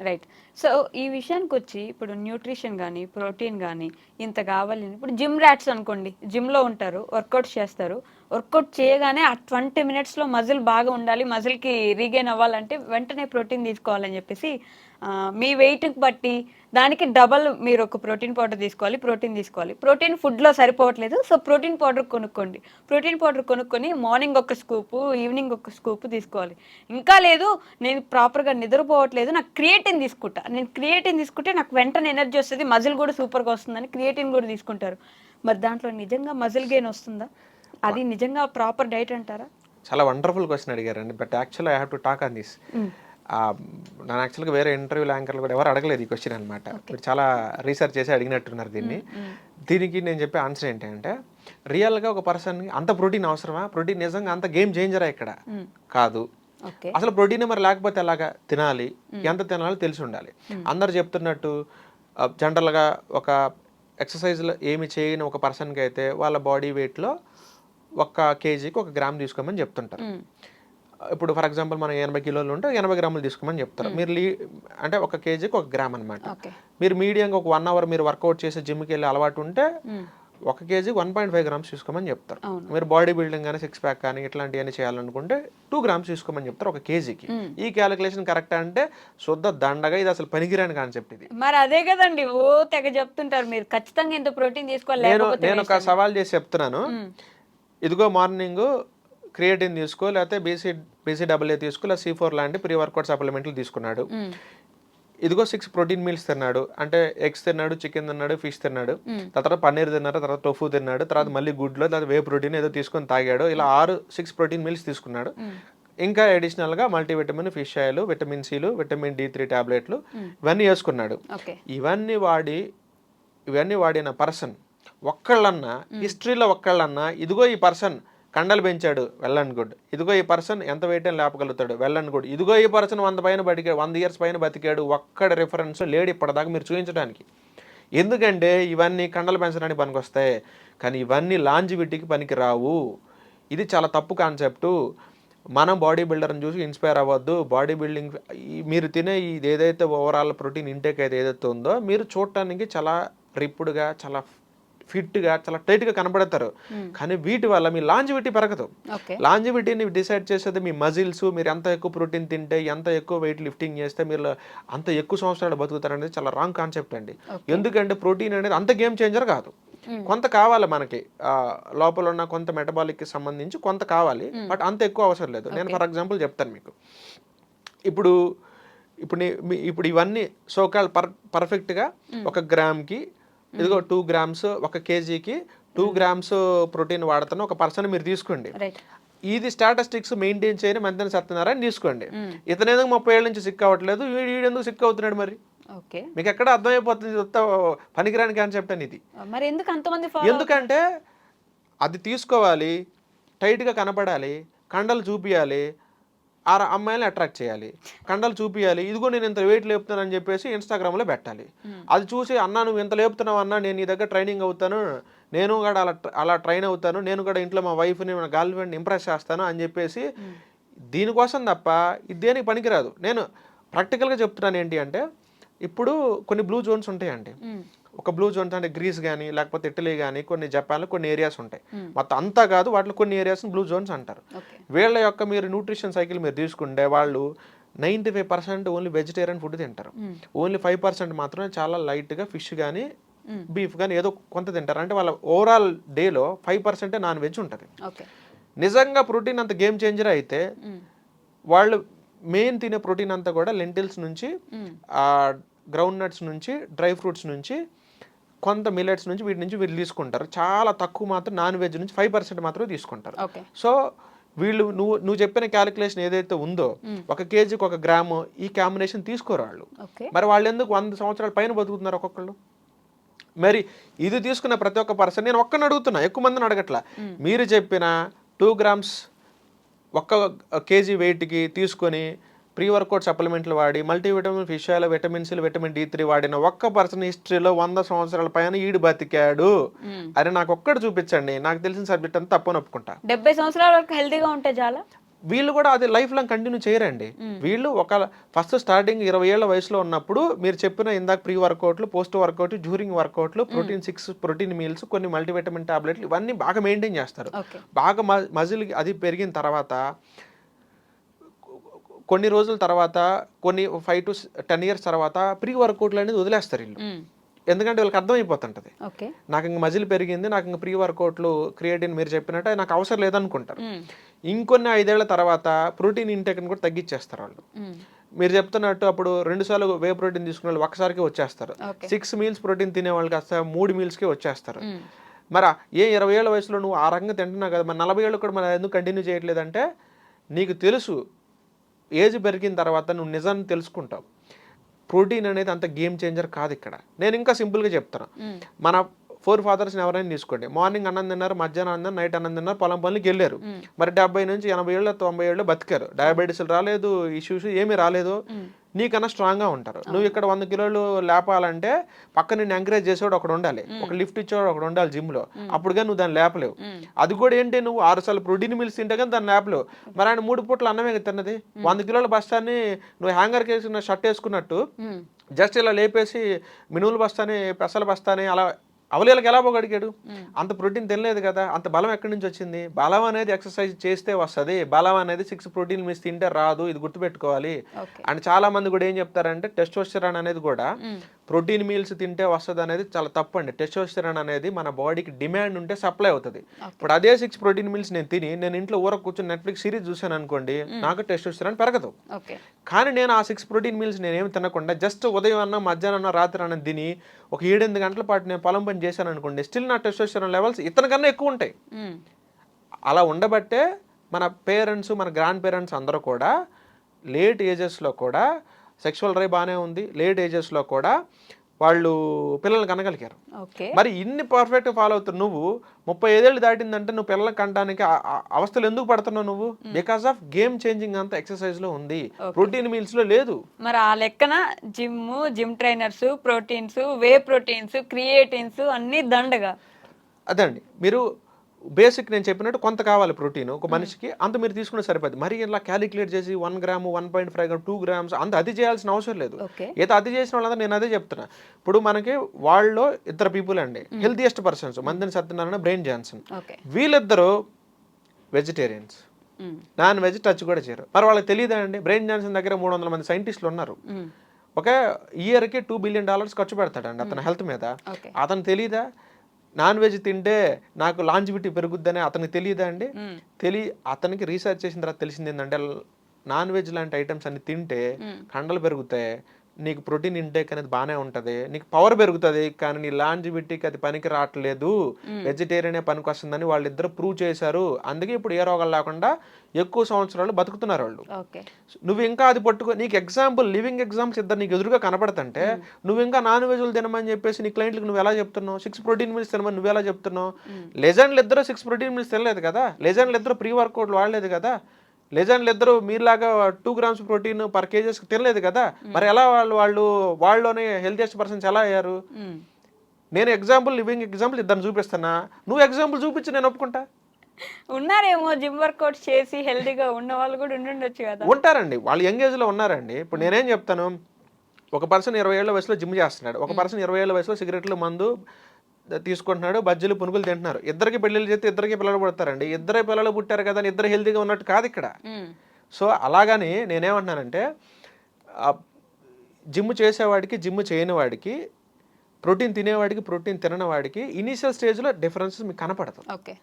రైట్. సో ఈ విషయానికి వచ్చి ఇప్పుడు న్యూట్రిషన్ కానీ, ప్రోటీన్ కానీ ఇంత కావాలి. ఇప్పుడు జిమ్ ర్యాట్స్ అనుకోండి, జిమ్లో ఉంటారు, వర్కౌట్ చేస్తారు, వర్కౌట్ చేయగానే ఆ 20 మినిట్స్లో మజిల్ బాగా ఉండాలి, మజిల్కి రీగెయిన్ అవ్వాలంటే వెంటనే ప్రోటీన్ తీసుకోవాలని చెప్పేసి మీ వెయిట్కి బట్టి దానికి డబల్ మీరు ఒక ప్రోటీన్ పౌడర్ తీసుకోవాలి, ప్రోటీన్ ఫుడ్లో సరిపోవట్లేదు, సో ప్రోటీన్ పౌడర్ కొనుక్కోండి. ప్రోటీన్ పౌడర్ కొనుక్కొని మార్నింగ్ ఒక స్కూపు, ఈవినింగ్ ఒక స్కూపు తీసుకోవాలి. ఇంకా లేదు నేను ప్రాపర్గా నిద్రపోవట్లేదు, నాకు క్రియేటిన్ తీసుకుంటా, నేను క్రియేటిన్ తీసుకుంటే నాకు వెంటనే ఎనర్జీ వస్తుంది, మజిల్ కూడా సూపర్గా వస్తుందని క్రియేటిన్ కూడా తీసుకుంటారు. మరి దాంట్లో నిజంగా మజిల్ గెయిన్ వస్తుందా? అది నిజంగా ప్రాపర్ డైట్ అంటారా? చాలా వండర్ఫుల్ క్వశ్చన్ అడిగారండి. But actually I have to talk on this. నేను యాక్చువల్గా వేరే ఇంటర్వ్యూల యాంకర్లు కూడా ఎవరు అడగలేదు ఈ క్వశ్చన్ అనమాట. మీరు చాలా రీసెర్చ్ చేసి అడిగినట్టున్నారు దీన్ని. దీనికి నేను చెప్పే ఆన్సర్ ఏంటంటే, రియల్గా ఒక పర్సన్కి అంత ప్రోటీన్ అవసరమా? ప్రోటీన్ నిజంగా అంత గేమ్ చేంజరా ఇక్కడ? కాదు. ఓకే. అసలు ప్రోటీన్ మరి లేకపోతే ఎలాగా తినాలి, ఎంత తినాలో తెలిసి ఉండాలి. అందరు చెప్తున్నట్టు జనరల్గా ఒక ఎక్సర్సైజ్లో ఏమి చేయని ఒక పర్సన్కి అయితే వాళ్ళ బాడీ వెయిట్లో 1 కేజీకి 1 గ్రామ్ తీసుకోమని చెప్తుంటారు. ఇప్పుడు ఫర్ ఎగ్జాంపుల్ మనం 80 కిలోలు ఉంటే 80 గ్రాములు తీసుకోమని చెప్తారు. మీరు అంటే 1 కేజీకి 1 గ్రామ్ అనమాట. ఓకే. మీరు మీడియంగా ఒక 1 అవర్ మీరు వర్కౌట్ చేసి జిమ్కి వెళ్ళి అలవాటు ఉంటే 1 కేజీ 1.5 గ్రామ్స్ తీసుకోమని చెప్తారు. మీరు బాడీ బిల్డింగ్ కానీ 6 ప్యాక్ కానీ ఇట్లాంటివన్నీ చేయాలనుకుంటే 2 గ్రామ్స్ తీసుకోమని చెప్తారు 1 కేజీకి. ఈ క్యాలిక్యులేషన్ కరెక్ట్ అంటే శుద్ధ దండగా ఇది అసలు పనికిరాని కాన్సెప్ట్ ఇది. మరి అదే కదండి ఓ తెగ చెప్తుంటారు మీరు ఖచ్చితంగా ఇంత ప్రోటీన్ తీసుకోవాలి. నేను ఒక సవాల్ చేసి చెప్తున్నాను, ఇదిగో మార్నింగ్ క్రియేటిన్ తీసుకో, లేకపోతే బీసీడబ్ల్యూ తీసుకో, లేదా C4 లాంటి ప్రీ వర్కౌట్ సప్లిమెంట్లు తీసుకున్నాడు. ఇదిగో 6 ప్రోటీన్ మీల్స్ తిన్నాడు, అంటే ఎగ్స్ తిన్నాడు, చికెన్ తిన్నాడు, ఫిష్ తిన్నాడు, తర్వాత పన్నీర్ తిన్నాడు, తర్వాత టోఫు తిన్నాడు, తర్వాత మళ్ళీ గుడ్లో తర్వాత వే ప్రోటీన్ ఏదో తీసుకొని తాగాడు. ఇలా 6 ప్రోటీన్ మీల్స్ తీసుకున్నాడు. ఇంకా అడిషనల్గా మల్టీవిటమిన్, ఫిష్ ఆయిల్, విటమిన్ సిలు, విటమిన్ D3 టాబ్లెట్లు ఇవన్నీ వేసుకున్నాడు. ఇవన్నీ వాడిన పర్సన్ ఒక్కళ్ళన్నా హిస్టరీలో ఒక్కళ్ళన్నా ఇదిగో ఈ పర్సన్ కండలు పెంచాడు, వెల్ అండ్ గుడ్. ఇదిగో ఈ పర్సన్ ఎంత వెయిట్ అని లేపగలుగుతాడు, వెల్ అండ్ గుడ్. ఇదిగో ఈ పర్సన్ 100 ఇయర్స్ పైన బతికాడు, ఒక్కడ రిఫరెన్స్ లేడు ఇప్పటిదాకా మీరు చూపించడానికి. ఎందుకంటే ఇవన్నీ కండలు పెంచడానికి పనికొస్తాయి, కానీ ఇవన్నీ లాంజివిటీకి పనికి రావు. ఇది చాలా తప్పు కాన్సెప్టు. మనం బాడీ బిల్డర్ని చూసి ఇన్స్పైర్ అవ్వద్దు. బాడీ బిల్డింగ్ మీరు తినే ఇది ఏదైతే ఓవరాల్ ప్రోటీన్ ఇంటేక్ అయితే ఏదైతే ఉందో మీరు చూడటానికి చాలా రిప్పుడ్గా, చాలా ఫిట్గా, చాలా టైట్గా కనబడతారు, కానీ వీటి వల్ల మీ లాంజివిటీ పెరగదు. లాంజివిటీని డిసైడ్ చేసేది మీ మజిల్స్. మీరు ఎంత ఎక్కువ ప్రోటీన్ తింటే, ఎంత ఎక్కువ వెయిట్ లిఫ్టింగ్ చేస్తే మీరు అంత ఎక్కువ సంవత్సరాలు బతుకుతారు అనేది చాలా రాంగ్ కాన్సెప్ట్ అండి. ఎందుకంటే ప్రోటీన్ అనేది అంత గేమ్ చేంజర్ కాదు. కొంత కావాలి మనకి, లోపల ఉన్న కొంత మెటబాలిక్కి సంబంధించి కొంత కావాలి, బట్ అంత ఎక్కువ అవసరం లేదు. నేను ఫర్ ఎగ్జాంపుల్ చెప్తాను మీకు. ఇప్పుడు ఇవన్నీ సోకాల్ పర్ఫెక్ట్గా 1 గ్రామ్కి ఇదిగో 2 గ్రామ్స్, 1 కేజీకి 2 గ్రామ్స్ ప్రోటీన్ వాడుతున్న ఒక పర్సన్ మీరు తీసుకోండి. ఇది స్టాటిస్టిక్స్ మెయింటైన్ చేయని మంతెన సత్యనారాయణ తీసుకోండి. ఇతను ఎందుకు 30 ఏళ్ళ నుంచి సిక్ అవ్వట్లేదు, వీడు ఎందుకు సిక్ అవుతున్నాడు? మరి మీకు ఎక్కడ అర్థమైపోతుంది పనికిరాని కాన్సెప్ట్ అని ఇది. ఎందుకంటే అది తీసుకోవాలి, టైట్గా కనపడాలి, కండలు చూపియాలి, ఆ అమ్మాయిని అట్రాక్ట్ చేయాలి, కండలు చూపియాలి, ఇదిగో నేను ఇంత వెయిట్ లేపుతానని చెప్పేసి ఇన్స్టాగ్రామ్లో పెట్టాలి. అది చూసి అన్నా నువ్వు ఇంత లేపుతున్నావు అన్నా, నేను నీ దగ్గర ట్రైనింగ్ అవుతాను, నేను కూడా అలా ట్రైన్ అవుతాను, నేను కూడా ఇంట్లో మా వైఫ్ని, మా గర్ల్ ఫ్రెండ్ని ఇంప్రెస్ చేస్తాను అని చెప్పేసి దీనికోసం తప్ప ఇది దేనికి పనికిరాదు. నేను ప్రాక్టికల్గా చెప్తున్నాను. ఏంటి అంటే ఇప్పుడు కొన్ని బ్లూ జోన్స్ ఉంటాయండి. ఒక బ్లూ జోన్స్ అంటే గ్రీస్ కానీ, లేకపోతే ఇటలీ కానీ, కొన్ని జపాన్లో కొన్ని ఏరియాస్ ఉంటాయి. మొత్తం అంతా కాదు, వాటిలో కొన్ని ఏరియాస్ బ్లూ జోన్స్ అంటారు. వీళ్ళ యొక్క మీరు న్యూట్రిషన్ సైకిల్ మీరు తీసుకుంటే వాళ్ళు 95% ఓన్లీ వెజిటేరియన్ ఫుడ్ తింటారు. ఓన్లీ 5% మాత్రమే చాలా లైట్గా ఫిష్ కానీ, బీఫ్ కానీ ఏదో కొంత తింటారు. అంటే వాళ్ళ ఓవరాల్ డేలో 5% నాన్ వెజ్ ఉంటుంది. నిజంగా ప్రోటీన్ అంత గేమ్ చేంజర్ అయితే వాళ్ళు మెయిన్ తినే ప్రోటీన్ అంతా కూడా లెంటిల్స్ నుంచి, గ్రౌండ్ నట్స్ నుంచి, డ్రై ఫ్రూట్స్ నుంచి, కొంత మిల్లెట్స్ నుంచి, వీటి నుంచి వీళ్ళు తీసుకుంటారు. చాలా తక్కువ మాత్రం నాన్ వెజ్ నుంచి 5% మాత్రమే తీసుకుంటారు. సో వీళ్ళు నువ్వు చెప్పిన క్యాలిక్యులేషన్ ఏదైతే ఉందో 1 కేజీకి 1 గ్రాము ఈ కాంబినేషన్ తీసుకోరు వాళ్ళు. మరి వాళ్ళు ఎందుకు 100 సంవత్సరాల పైన బతుకుతున్నారు ఒక్కొక్కళ్ళు? మరి ఇది తీసుకున్న ప్రతి ఒక్క పర్సన్, నేను ఒక్కరిని అడుగుతున్నా, ఎక్కువ మందిని అడగట్లా. మీరు చెప్పిన 2 గ్రామ్స్ 1 కేజీ వెయిట్కి తీసుకొని ప్రీ వర్కౌట్ సప్లిమెంట్లు వాడి multivitamin, fish oil, vitamin C, vitamin D3 వాడిన ఒక్క పర్సన్ హిస్టరీలో 100 సంవత్సరాల పైన ఈడు బతికాడు అని నాకు ఒక్కటి చూపించండి. నాకు తెలిసిన సబ్జెక్ట్ అంతా తప్పని ఒప్పుకుంటా. 70 సంవత్సరాల వరకు హెల్తీగా ఉంటే చాలా. వీళ్ళు కూడా అది లైఫ్ లాంగ్ కంటిన్యూ చేయరండి. వీళ్ళు ఫస్ట్ స్టార్టింగ్ 20 ఏళ్ల వయసులో ఉన్నప్పుడు మీరు చెప్పిన ఇందాక ప్రీ వర్కౌట్లు, పోస్ట్ వర్కౌట్, డ్యూరింగ్ వర్కౌట్లు, ప్రోటీన్ 6 ప్రోటీన్ మీల్స్, కొన్ని మల్టీవిటమిన్ టాబ్లెట్లు ఇవన్నీ బాగా మెయింటైన్ చేస్తారు. బాగా మజిల్ అది పెరిగిన తర్వాత కొన్ని రోజుల తర్వాత, కొన్ని 5 to 10 years తర్వాత ప్రీ వర్కౌట్లు అనేది వదిలేస్తారు వీళ్ళు. ఎందుకంటే వీళ్ళకి అర్థమైపోతుంటది, నాకు ఇంక మజిల్ పెరిగింది, నాకు ఇంక ప్రీ వర్కౌట్లు, క్రియేటిన్ మీరు చెప్పినట్టు నాకు అవసరం లేదనుకుంటారు. ఇంకొన్ని 5 ఏళ్ల తర్వాత ప్రోటీన్ ఇంటేక్ని కూడా తగ్గించేస్తారు వాళ్ళు. మీరు చెప్తున్నట్టు అప్పుడు 2 సార్లు వే ప్రోటీన్ తీసుకునే వాళ్ళు ఒక్కసారికి వచ్చేస్తారు. 6 meals ప్రోటీన్ తినే వాళ్ళు కాస్త 3 mealsకే వచ్చేస్తారు. మరి 20 ఏళ్ల వయసులో నువ్వు ఆ రకంగా తింటున్నావు కదా, మరి 40 ఏళ్ళు కూడా మరి ఎందుకు కంటిన్యూ చేయట్లేదంటే నీకు తెలుసు ఏజ్ పెరిగిన తర్వాత నువ్వు నిజాన్ని తెలుసుకుంటావు. ప్రోటీన్ అనేది అంత గేమ్ చేంజర్ కాదు ఇక్కడ. నేను ఇంకా సింపుల్గా చెప్తాను. మన ఫోర్ ఫాదర్స్ని ఎవరైనా తీసుకోండి, మార్నింగ్ అన్నం తిన్నారు, మధ్యాహ్నం అన్నం తిన్నారు, నైట్ అన్నం తిన్నారు, పొలం పనులకి వెళ్ళారు. మరి 70 నుంచి 80 ఏళ్ళు 90 ఏళ్ళు బతికారు, డయాబెటీస్ రాలేదు, ఇష్యూస్ ఏమీ రాలేదు, నీకన్నా స్ట్రాంగ్గా ఉంటారు. నువ్వు ఇక్కడ 100 కిలోలు లేపాలంటే పక్క నిన్ను ఎంకరేజ్ చేసేవాడు ఒకడు ఉండాలి, ఒక లిఫ్ట్ ఇచ్చేవాడు ఒకడు ఉండాలి జిమ్లో, అప్పుడుగా నువ్వు దాన్ని లేపలేవు. అది కూడా ఏంటి, నువ్వు 6 సార్లు ప్రోటీన్ మిల్స్ తింటే కానీ దాన్ని లేపలేవు. మరి ఆయన 3 పూట్ల అన్నమే తిన్నది, 100 కిలోల బస్తాన్ని నువ్వు హ్యాంగర్కి వేసిన షర్ట్ వేసుకున్నట్టు జస్ట్ ఇలా లేపేసి మినుముల బస్తాని పెసల బస్తాని అలా అవలీలకి ఎలా పోగడిగాడు? అంత ప్రోటీన్ తినలేదు కదా, అంత బలం ఎక్కడి నుంచి వచ్చింది? బలం అనేది ఎక్సర్సైజ్ చేస్తే వస్తుంది, బలం అనేది 6 ప్రోటీన్ మిల్స్ తింటే రాదు, ఇది గుర్తుపెట్టుకోవాలి. అండ్ చాలా మంది కూడా ఏం చెప్తారంటే టెస్టోస్టెరాన్ అనేది కూడా ప్రోటీన్ మీల్స్ తింటే వస్తుంది అనేది చాలా తప్పండి. టెస్టోస్టెరాన్ అనేది మన బాడీకి డిమాండ్ ఉంటే సప్లై అవుతుంది. ఇప్పుడు అదే 6 ప్రోటీన్ మీల్స్ నేను ఇంట్లో ఊరకు కూర్చొని నెట్ఫ్లిక్స్ సిరీస్ చూసాను అనుకోండి, నాకు టెస్టోస్టెరాన్ పెరగదు. కానీ నేను ఆ 6 ప్రోటీన్ మీల్స్ నేనేం తినకుండా జస్ట్ ఉదయం అన్న మధ్యాహ్నం అన్న రాత్రి అన్న తిని ఒక 7-8 గంటల పాటు నేను పొలం పని చేశాను అనుకోండి, స్టిల్ నా టెస్టోస్టెరాన్ లెవెల్స్ ఇతనికన్నా ఎక్కువ ఉంటాయి. అలా ఉండబట్టే మన పేరెంట్స్, మన గ్రాండ్ పేరెంట్స్ అందరూ కూడా లేట్ ఏజెస్లో కూడా సెక్షువల్ డ్రైవ్ బాగానే ఉంది, లేట్ ఏజెస్లో కూడా వాళ్ళు పిల్లల్ని కనగలిగారు. మరి ఇన్ని పర్ఫెక్ట్ ఫాలో అవుతారు. నువ్వు 35 ఏళ్ళు దాటిందంటే నువ్వు పిల్లల్ని కనడానికి అవస్థలు ఎందుకు పడుతున్నావు? నువ్వు బికాస్ ఆఫ్ గేమ్ చేంజింగ్ అంతా ఎక్సర్సైజ్ లో ఉంది, ప్రోటీన్ మీల్స్ లో లేదు. మరి ఆ లెక్కన gym trainers, proteins, whey proteins, creatines అన్ని దండగా. అదండి, మీరు బేసిక్ నేను చెప్పినట్టు కొంత కావాలి ప్రోటీన్ ఒక మనిషికి, అంత మీరు తీసుకునే సరిపోద్ది. మరి ఇలా క్యాలిక్యులేట్ చేసి 1 గ్రాము 1.5 గ్రామ్ 2 గ్రామ్స్ అంత అది చేయాల్సిన అవసరం లేదు. ఏదో అది చేసిన వాళ్ళంతా నేను అదే చెప్తున్నా. ఇప్పుడు మనకి వాళ్ళలో 2 పీపుల్ అండి హెల్తీయెస్ట్ పర్సన్స్, మందిని సత్యనారాయణ, బ్రెయిన్ జాన్సన్. వీళ్ళిద్దరూ వెజిటేరియన్స్, నాన్ వెజ్ టచ్ కూడా చేయరు. మరి వాళ్ళకి తెలియదా అండి? బ్రెయిన్ జాన్సన్ దగ్గర 300 మంది సైంటిస్టులు ఉన్నారు. ఒక ఇయర్కి $2 బిలియన్ ఖర్చు పెడతాడండి అతని హెల్త్ మీద. అతను తెలీదా నాన్ వెజ్ తింటే నాకు లాంజివిటీ పెరుగుద్దని? అతనికి తెలియదా అండి? అతనికి రీసెర్చ్ చేసిన తర్వాత తెలిసింది ఏంటంటే నాన్ వెజ్ లాంటి ఐటమ్స్ అన్ని తింటే కండలు పెరుగుతాయి, నీకు ప్రోటీన్ ఇంటేక్ అనేది బాగానే ఉంటుంది, నీకు పవర్ పెరుగుతుంది, కానీ నీ లాంజివిటీకి అది పనికి రావట్లేదు, వెజిటేరియనే పనికి వస్తుందని వాళ్ళిద్దరు ప్రూవ్ చేశారు. అందుకే ఇప్పుడు ఏ రోగాలు లేకుండా ఎక్కువ సంవత్సరాలు బతుకుతున్నారు వాళ్ళు. నువ్వు ఇంకా అది పట్టుకో, నీకు ఎగ్జాంపుల్ లివింగ్ ఎగ్జాంపుల్స్ ఇద్దరు నీకు ఎదురుగా కనపడుతుంటే నువ్వు ఇంకా నాన్ వెజ్లు తినమని చెప్పేసి నీ క్లయింట్లకు నువ్వు ఎలా చెప్తున్నావు? 6 ప్రోటీన్ మీల్స్ తినమని నువ్వు ఎలా చెప్తున్నావు? లెజెండ్లు ఇద్దరు 6 ప్రోటీన్ మీల్స్ తినలేదు కదా, లెజెండ్లు ఇద్దరు ప్రీ వర్కౌట్లు వాడలేదు కదా, లెజెండ్లు ఇద్దరు మీరులాగా 2 గ్రామ్స్ ప్రోటీన్ పర్ కేజెస్ తినలేదు కదా. మరి ఎలా వాళ్ళలోనే హెల్తీయెస్ట్ పర్సన్స్ ఎలా అయ్యారు? నేను లివింగ్ ఎగ్జాంపుల్ ఇద్దరు చూపిస్తున్నా, నువ్వు ఎగ్జాంపుల్ చూపించి నేను ఒప్పుకుంటా. ఉన్నారేమో జిమ్ వర్కౌట్ చేసి హెల్తీగా ఉన్న వాళ్ళు కూడా ఉండొచ్చు కదా. ఉంటారండి, వాళ్ళు యంగ్ ఏజ్ లో ఉన్నారండి. ఇప్పుడు నేనేం చెప్తాను, ఒక పర్సన్ 20 ఏళ్ల వయసులో జిమ్ చేస్తున్నాడు, ఒక పర్సన్ 20 ఏళ్ల వయసులో సిగరెట్లు మందు తీసుకుంటున్నాడు, బజ్జీలు పునుగులు తింటున్నారు. ఇద్దరికి పెళ్ళిళ్ళు చేస్తే ఇద్దరికి పిల్లలు పుడతారండి. ఇద్దరే పిల్లలు పుట్టారు కదా అని ఇద్దరు హెల్తీగా ఉన్నట్టు కాదు ఇక్కడ. సో అలాగని నేనేమంటున్నానంటే జిమ్ చేసేవాడికి జిమ్ చేయని వాడికి, ప్రోటీన్ తినేవాడికి ప్రోటీన్ తినని వాడికి ఇనీషియల్ స్టేజ్లో డిఫరెన్సెస్ మీకు కనపడతాయి.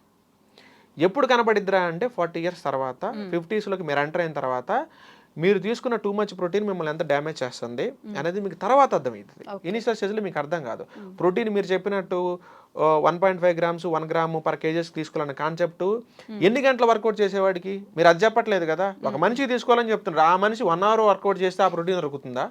ఎప్పుడు కనపడిద్దిరా అంటే 40 ఇయర్స్ తర్వాత, 50స్లోకి మీరు ఎంటర్ అయిన తర్వాత మీరు తీసుకున్న టూ మచ్ ప్రోటీన్ మిమ్మల్ని ఎంత డ్యామేజ్ చేస్తుంది అనేది మీకు తర్వాత అర్థమవుతుంది. ఇనిషియల్ స్టేజ్లో మీకు అర్థం కాదు. ప్రోటీన్ మీరు చెప్పినట్టు 1.5 గ్రామ్స్ 1 గ్రాము పర్ కేజెస్ తీసుకోవాలన్న కాన్సెప్ట్ ఎన్ని గంటల వర్కౌట్ చేసేవాడికి మీరు అది చెప్పట్లేదు కదా. ఒక మనిషికి తీసుకోవాలని చెప్తున్నారు, ఆ మనిషి 1 అవర్ వర్కౌట్ చేస్తే ఆ ప్రోటీన్ దొరుకుతుందా?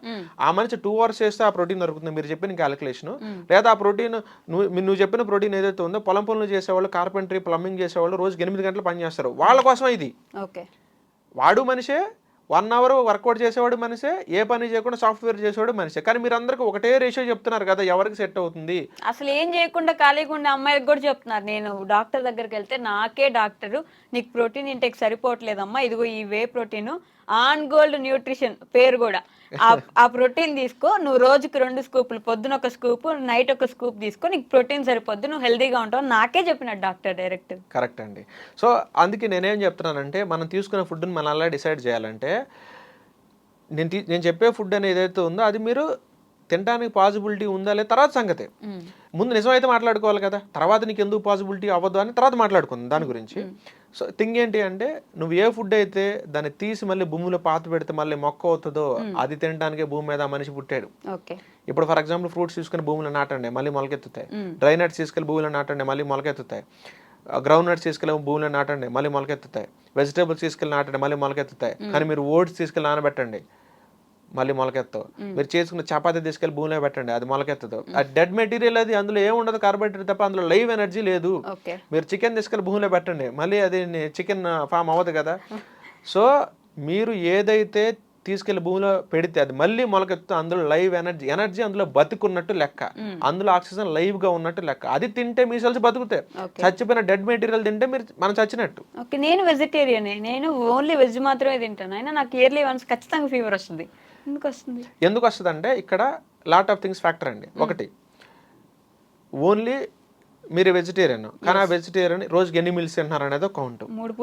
ఆ మనిషి 2 అవర్స్ చేస్తే ఆ ప్రోటీన్ దొరుకుతుందా? మీరు చెప్పిన క్యాలిక్యులేషన్ లేదా ఆ ప్రోటీన్ నువ్వు చెప్పిన ప్రోటీన్ ఏదైతే ఉందో పొలం పనులు చేసేవాళ్ళు, కార్పెంటరీ, ప్లంబింగ్ చేసేవాళ్ళు రోజుకి 8 గంటలు పని చేస్తారు, వాళ్ళ కోసం ఇది. వాడు మనిషే, 1 అవర్ వర్కౌట్ చేసేవాడు మనిషే, ఏ పని చేయకుండా సాఫ్ట్వేర్ చేసేవాడు మనిషే. కానీ మీరు అందరికీ ఒకటే రేషియో చెప్తున్నారు కదా, ఎవరికి సెట్ అవుతుంది? అసలు ఏం చేయకుండా ఖాళీగా ఉండే అమ్మాయికి కూడా చెప్తున్నారు. నేను డాక్టర్ దగ్గరికి వెళ్తే నాకే డాక్టరు నీకు ప్రోటీన్ ఇంటేక్ సరిపోవట్లేదమ్మా, ఇదిగో ఈ whey protein on gold nutrition పేరు కూడా, ఆ ప్రోటీన్ తీసుకో, నువ్వు రోజుకి 2 స్కూపులు, పొద్దున 1 స్కూప్, నైట్ 1 స్కూప్ తీసుకో, నీకు ప్రోటీన్ సరిపోద్దు, నువ్వు హెల్దీగా ఉంటావు, నాకే చెప్పినాడు డాక్టర్ డైరెక్ట్. కరెక్ట్ అండి. సో అందుకే నేనేం చెప్తున్నానంటే మనం తీసుకునే ఫుడ్ని మనం అలా డిసైడ్ చేయాలంటే నేను చెప్పే ఫుడ్ అనేది ఏదైతే ఉందో అది మీరు తినడానికి పాసిబిలిటీ ఉందా లేదా తర్వాత సంగతే. ముందు నిజమైతే మాట్లాడుకోవాలి కదా, తర్వాత నీకు ఎందుకు పాసిబిలిటీ అవ్వదు అని తర్వాత మాట్లాడుకుందాం దాని గురించి. సో థింగ్ ఏంటి అంటే నువ్వు ఏ ఫుడ్ అయితే దాన్ని తీసి మళ్ళీ భూమిలో పాత పెడితే మళ్ళీ మొక్క అవుతుందో అది తినడానికే భూమి మీద మనిషి పుట్టాడు. ఇప్పుడు ఫర్ ఎగ్జాంపుల్ ఫ్రూట్స్ తీసుకుని భూమిలో నాటండి మళ్ళీ మొలకెత్తుతాయి, డ్రై నట్స్ తీసుకెళ్ళి భూమిలో నాటండి మళ్ళీ మొలకెత్తుతాయి, గ్రౌండ్ నట్స్ తీసుకెళ్ళి భూమిలో నాటండి మళ్ళీ మొలకెత్తుతాయి, వెజిటేబుల్స్ తీసుకెళ్ళి నాటండి మళ్ళీ మొలకెత్తుతాయి. కానీ మీరు ఓట్స్ తీసుకెళ్ళి నానబెట్టండి మళ్ళీ మొలకెత్తవు. మీరు చేసుకున్న చపాతీ తీసుకెళ్ళి భూమిలో పెట్టండి, అది మొలకెత్తదు. ఆ డెడ్ మెటీరియల్ అది, అందులో ఏముండదు కార్బోహైడ్రేట్ తప్ప, అందులో లైవ్ ఎనర్జీ లేదు. మీరు చికెన్ తీసుకెళ్ళి భూమిలో పెట్టండి, మళ్ళీ అది చికెన్ ఫామ్ అవ్వదు కదా. సో మీరు ఏదైతే తీసుకెళ్లి భూమిలో పెడితే అది మళ్ళీ మొలకెత్తు, అందులో లైవ్ ఎనర్జీ అందులో బతుకున్నట్టు లెక్క, అందులో ఆక్సిజన్ లైవ్ గా ఉన్నట్టు లెక్క. అది తింటే మీ సెల్స్ బతుకుతాయి. చచ్చిపోయిన డెడ్ మెటీరియల్ తింటే మీరు మనం చచ్చినట్టు. ఓకే, నేను వెజిటేరియన్, నేను ఓన్లీ వెజ్ మాత్రమే తింటాను, అయినా నాకు ఇయర్లీ వన్స్ ఖచ్చితంగా ఫీవర్ వస్తుంది. ఎందుకు వస్తుంది అంటే ఇక్కడ లాట్ ఆఫ్ థింగ్స్ ఫ్యాక్టర్ అండి. ఒకటి, ఓన్లీ మీరు వెజిటేరియన్, కానీ ఆ వెజిటేరియన్ రోజుకి ఎన్ని మీల్స్ తింటున్నారు అనేది ఒక కౌంట్. 3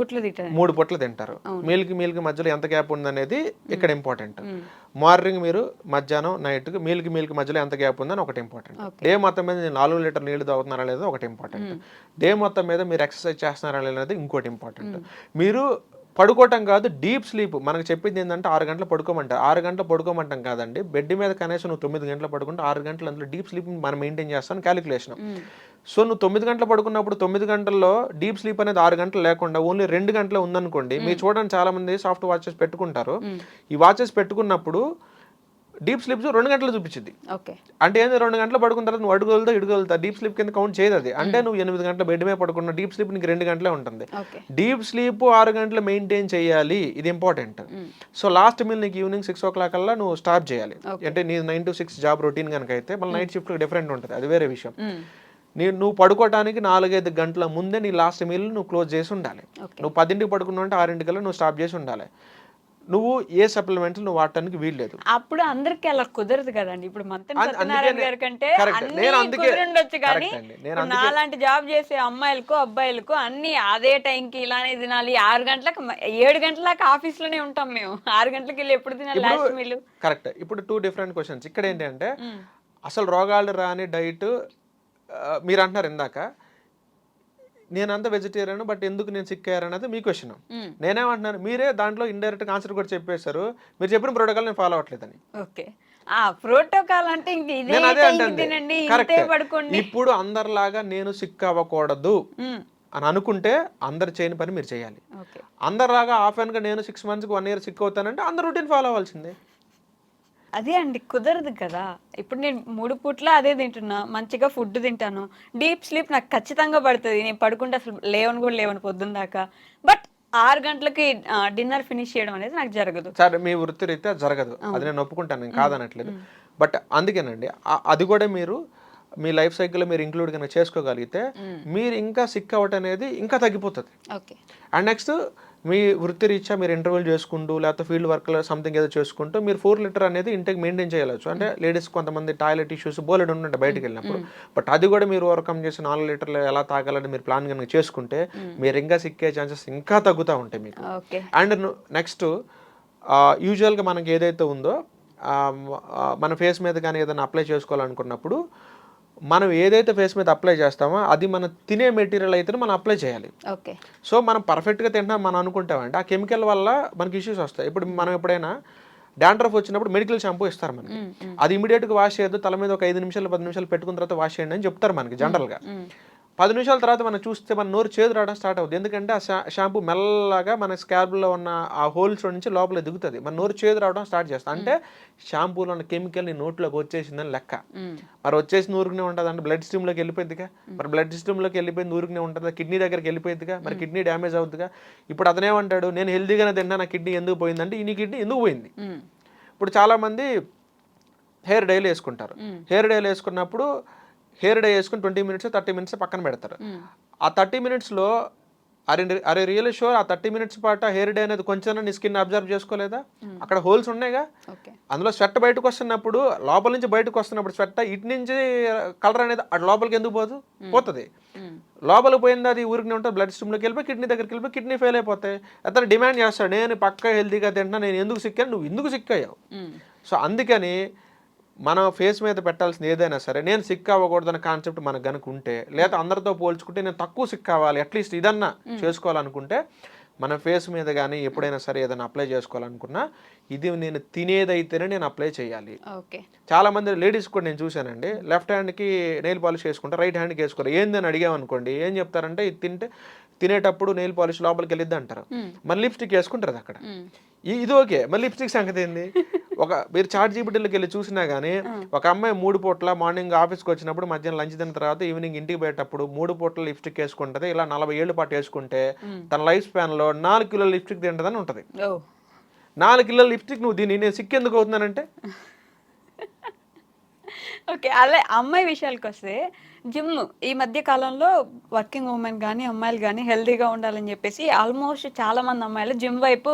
పూట్లు తింటారు. మీల్కి మధ్యలో ఎంత గ్యాప్ ఉందనేది ఇక్కడ ఇంపార్టెంట్. మార్నింగ్ మీరు మధ్యాహ్నం నైట్ మీల్కి మధ్యలో ఎంత గ్యాప్ ఉందని ఒకటి ఇంపార్టెంట్. డే మొత్తం మీద 4 లీటర్ నీళ్లు తాగుతున్నారా లేదా ఒకటి ఇంపార్టెంట్. డే మొత్తం మీద మీరు ఎక్సర్సైజ్ చేస్తున్నారా లేదా ఇంకోటి ఇంపార్టెంట్. మీరు పడుకోవటం కాదు, డీప్ స్లీప్. మనకు చెప్పింది ఏంటంటే 6 గంటలు పడుకోమంటారు. 6 గంటలు పడుకోమంటాం కాదండి, బెడ్ మీద కనీసం నువ్వు 9 గంటలు పడుకుంటే 6 గంటలు అందులో డీప్ స్లీప్ మనం మెయింటైన్ చేస్తాను క్యాలిక్యులేషన్. సో నువ్వు 9 గంటలు పడుకున్నప్పుడు 9 గంటల్లో డీప్ స్లీప్ అనేది 6 గంటలు లేకుండా ఓన్లీ 2 గంటలు ఉందనుకోండి, మీరు చూడండి చాలా మంది సాఫ్ట్ వాచెస్ పెట్టుకుంటారు. ఈ వాచెస్ పెట్టుకున్నప్పుడు డీప్ స్లీప్ 2 గంటలు చూపించింది. అంటే ఏంది, 2 గంటలు పడుకున్న తర్వాత నువ్వు అడుగులుతా ఇడుగులుతా డీప్ స్లీప్ కింద కౌంట్ చేయదు అది. అంటే నువ్వు 8 గంటల బెడ్ మీద పడుకున్న డీప్ స్లీప్ నీకు 2 గంటలే ఉంటుంది. డీప్ స్లీప్ 6 గంటలు మెయింటైన్ చేయాలి, ఇది ఇంపార్టెంట్. సో లాస్ట్ మీల్ నీకు ఈవినింగ్ 6 o'clock కల్లా నువ్వు స్టాప్ చేయాలి. అంటే నీ 9 to 6 జాబ్ రొటీన్ కనుక అయితే మళ్ళీ నైట్ షిఫ్ట్ డిఫరెంట్ ఉంటుంది, అది వేరే విషయం. నువ్వు పడుకోవడానికి 4-5 గంటల ముందే నీ లాస్ట్ మీల్ నువ్వు క్లోజ్ చేసి ఉండాలి. నువ్వు 10కి పడుకున్నావు అంటే 6 నువ్వు స్టాప్ చేసి ఉండాలి. నువ్వు ఏ సప్లిమెంట్ నువ్వు వాడటానికి వీల్లేదు. అప్పుడు అందరికి అలా కుదరదు కదండి. ఇప్పుడు నాలాంటి జాబ్ చేసే అమ్మాయిలకు అబ్బాయిలకు అన్ని అదే టైంకి ఇలానే తినాలి. 6 గంటలకు 7 గంటల దాకా ఆఫీస్ లోనే ఉంటాం మేము. 6 గంటలకు వెళ్ళి ఎప్పుడు తినాలి లాస్ట్ మీల్? కరెక్ట్. ఇప్పుడు 2 డిఫరెంట్ క్వశ్చన్స్ ఇక్కడ ఏంటంటే, అసలు రోగాలు రాని డైట్ మీరు అంటున్నారు ఇందాక, నేనంతా వెజిటేరియన్ బట్ ఎందుకు నేను సిక్ అయ్యారు అనేది మీ క్వశ్చన్. నేనేమంటున్నాను, మీరే దాంట్లో ఇండైరెక్ట్ ఆన్సర్ కూడా చెప్పేశారు. మీరు చెప్పిన ప్రోటోకాల్ నేను ఫాలో అవ్వట్లేదని. ప్రోటోకాల్ అంటే ఇప్పుడు అందరిలాగా నేను సిక్ అవ్వకూడదు అని అనుకుంటే అందరు చేయని పని మీరు చేయాలి. అందరిలాగా ఆఫ్ అండ్ గా నేను 6 months 1 year సిక్ అవుతానంటే అందరు రొటీన్ ఫాలో అవ్వాల్సిందే. అదే అండి, కుదరదు కదా. ఇప్పుడు నేను 3 పూట్ల అదే తింటున్నా, మంచిగా ఫుడ్ తింటాను, డీప్ స్లీప్ నాకు ఖచ్చితంగా పడుతుంది. నేను పడుకుంటే అసలు లేవను పొద్దున్న దాకా. బట్ 6 గంటలకి డిన్నర్ ఫినిష్ చేయడం అనేది నాకు జరగదు. సరే, మీ వృత్తి రీత్యా జరగదు, అది నేను ఒప్పుకుంటాను, నేను కాదనట్లేదు. బట్ అందుకేనండి, అది కూడా మీరు మీ లైఫ్ సైకిల్లో మీరు ఇంక్లూడ్ కనుక చేసుకోగలిగితే మీరు ఇంకా సిక్ అవ్వటం అనేది ఇంకా తగ్గిపోతుంది. అండ్ నెక్స్ట్, మీ వృత్తి రీత్యా మీరు ఇంటర్వ్యూలు చేసుకుంటూ లేకపోతే ఫీల్డ్ వర్క్లో సంథింగ్ ఏదో చేసుకుంటూ మీరు 4 లీటర్ అనేది ఇంటేక్ మెయింటైన్ చేయవచ్చు. అంటే లేడీస్ కొంతమంది టాయిలెట్ ఇష్యూస్ బోలెడ్ ఉంటుంటే బయటకు వెళ్ళినప్పుడు, బట్ అది కూడా మీరు ఓవర్కమ్ చేసి 4 లీటర్లు ఎలా తాగాలని మీరు ప్లాన్ కనుక చేసుకుంటే మీరు ఇంకా సిక్కే ఛాన్సెస్ ఇంకా తగ్గుతూ ఉంటాయి మీకు. అండ్ నెక్స్ట్, యూజువల్గా మనకి ఏదైతే ఉందో మన ఫేస్ మీద కానీ ఏదైనా అప్లై చేసుకోవాలనుకున్నప్పుడు మనం ఏదైతే ఫేస్ మీద అప్లై చేస్తామో అది మనం తినే మెటీరియల్ అయితే మనం అప్లై చేయాలి. సో మనం పర్ఫెక్ట్గా తింటాం మనం అనుకుంటామంటే ఆ కెమికల్ వల్ల మనకి ఇష్యూస్ వస్తాయి. ఇప్పుడు మనం ఎప్పుడైనా డాండ్రఫ్ వచ్చినప్పుడు మెడికల్ షాంపూ ఇస్తారు మనకి, అది ఇమీడియట్గా వాష్ చేయొద్దు, తల మీద ఒక 5 నిమిషాలు 10 నిమిషాలు పెట్టుకున్న తర్వాత వాష్ చేయండి అని చెప్తారు మనకి జనరల్గా. 10 నిమిషాల తర్వాత మనం చూస్తే మన నోరు చేదు రావడం స్టార్ట్ అవుతుంది. ఎందుకంటే ఆ షాంపూ మెల్లగా మన స్కాల్ప్లో ఉన్న ఆ హోల్స్ నుంచి లోపల దిగుతుంది, మన నోరు చేదు రావడం స్టార్ట్ చేస్తుంది. అంటే షాంపూలో ఉన్న కెమికల్ నీ నోట్లోకి వచ్చేసిందని లెక్క. మరి వచ్చేసి ఊరికనే ఉంటుంది అంటే బ్లడ్ స్ట్రీమ్లోకి వెళ్ళిపోయిందిగా, మరి బ్లడ్ స్ట్రీమ్లోకి వెళ్ళిపోయింది ఊరికనే ఉంటుందా, కిడ్నీ దగ్గరికి వెళ్ళిపోయిందిగా, మరి కిడ్నీ డ్యామేజ్ అవుతుందిగా. ఇప్పుడు అతనేమంటాడు, నేను హెల్తీగానే తిన్నా, నా కిడ్నీ ఎందుకు పోయిందంటే ఈ కిడ్నీ ఎందుకు పోయింది. ఇప్పుడు చాలామంది హెయిర్ డైలు వేసుకుంటారు. హెయిర్ డైలు వేసుకున్నప్పుడు హెయిర్ డే వేసుకుని 20 minutes 30 minutes పక్కన పెడతారు. ఆ 30 minutesలో అరే రియల్లీ షూర్ ఆ 30 minutes పాటు హెయిర్ డే అనేది కొంచెం నీ స్కిన్ అబ్జర్వ్ చేసుకోలేదా? అక్కడ హోల్స్ ఉన్నాయిగా, అందులో స్వెట్ బయటకు వస్తున్నప్పుడు, లోపల నుంచి బయటకు వస్తున్నప్పుడు స్వెట్ ఇటు నుంచి కలర్ అనేది అటు లోపలికి ఎందుకు పోతుంది. లోపలికి పోయింది అది ఊరికి ఉంటుంది, బ్లడ్ స్ట్రీమ్లోకి వెళ్ళిపోయి కిడ్నీ దగ్గరికి వెళ్ళిపోయి కిడ్నీ ఫెయిల్ అయిపోతాయి. అతను డిమాండ్ చేస్తాడు, నేను పక్క హెల్తీగా తింటున్నా, నేను ఎందుకు సిక్కాను, నువ్వు ఎందుకు సిక్ అయ్యావు. సో అందుకని మనం ఫేస్ మీద పెట్టాల్సింది ఏదైనా సరే, నేను సిక్ అవ్వకూడదన్న కాన్సెప్ట్ మనకు కనుక ఉంటే, లేదా అందరితో పోల్చుకుంటే నేను తక్కువ సిక్ అవ్వాలి అట్లీస్ట్ ఇదన్నా చేసుకోవాలనుకుంటే, మన ఫేస్ మీద కానీ ఎప్పుడైనా సరే ఏదైనా అప్లై చేసుకోవాలనుకున్నా ఇది నేను తినేదైతేనే నేను అప్లై చేయాలి. చాలా మంది లేడీస్ కూడా నేను చూశానండి, లెఫ్ట్ హ్యాండ్కి నెయిల్ పాలిష్ వేసుకుంటారు, రైట్ హ్యాండ్కి వేసుకోరు. ఏందని అడిగామనుకోండి ఏం చెప్తారంటే, ఇది తినేటప్పుడు నెయిల్ పాలిష్ లోపలికి వెళ్ళిద్ది అంటారు, మరి లిప్స్టిక్ వేసుకుంటారు అక్కడ. ఇది ఓకే, మరి లిప్స్టిక్ సంగతి ఏంది? మీరు చాట్ జీపీటీలోకి వెళ్ళి చూసినా కానీ ఒక అమ్మాయి 3 పూట్ల మార్నింగ్ ఆఫీస్కి వచ్చినప్పుడు మధ్యాహ్నం లంచ్ తిన్న తర్వాత ఈవినింగ్ ఇంటికి పోయేటప్పుడు 3 పూట్ల లిప్స్టిక్ వేసుకుంటది, ఇలా 40 ఏళ్ళ పాటు వేసుకుంటే తన లైఫ్ స్పాన్లో 4 కిలోల లిప్స్టిక్ తింటదని ఉంటుంది. 4 కిలోల లిప్స్టిక్ నువ్వు దీన్ని నేను సిక్ ఎందుకు అవుతున్నానంటే. ఓకే, అలా అమ్మాయి విషయాలకు వస్తే జిమ్ ఈ మధ్య కాలంలో వర్కింగ్ ఉమెన్ కానీ అమ్మాయిలు కానీ హెల్తీగా ఉండాలని చెప్పేసి ఆల్మోస్ట్ చాలా మంది అమ్మాయిలు జిమ్ వైపు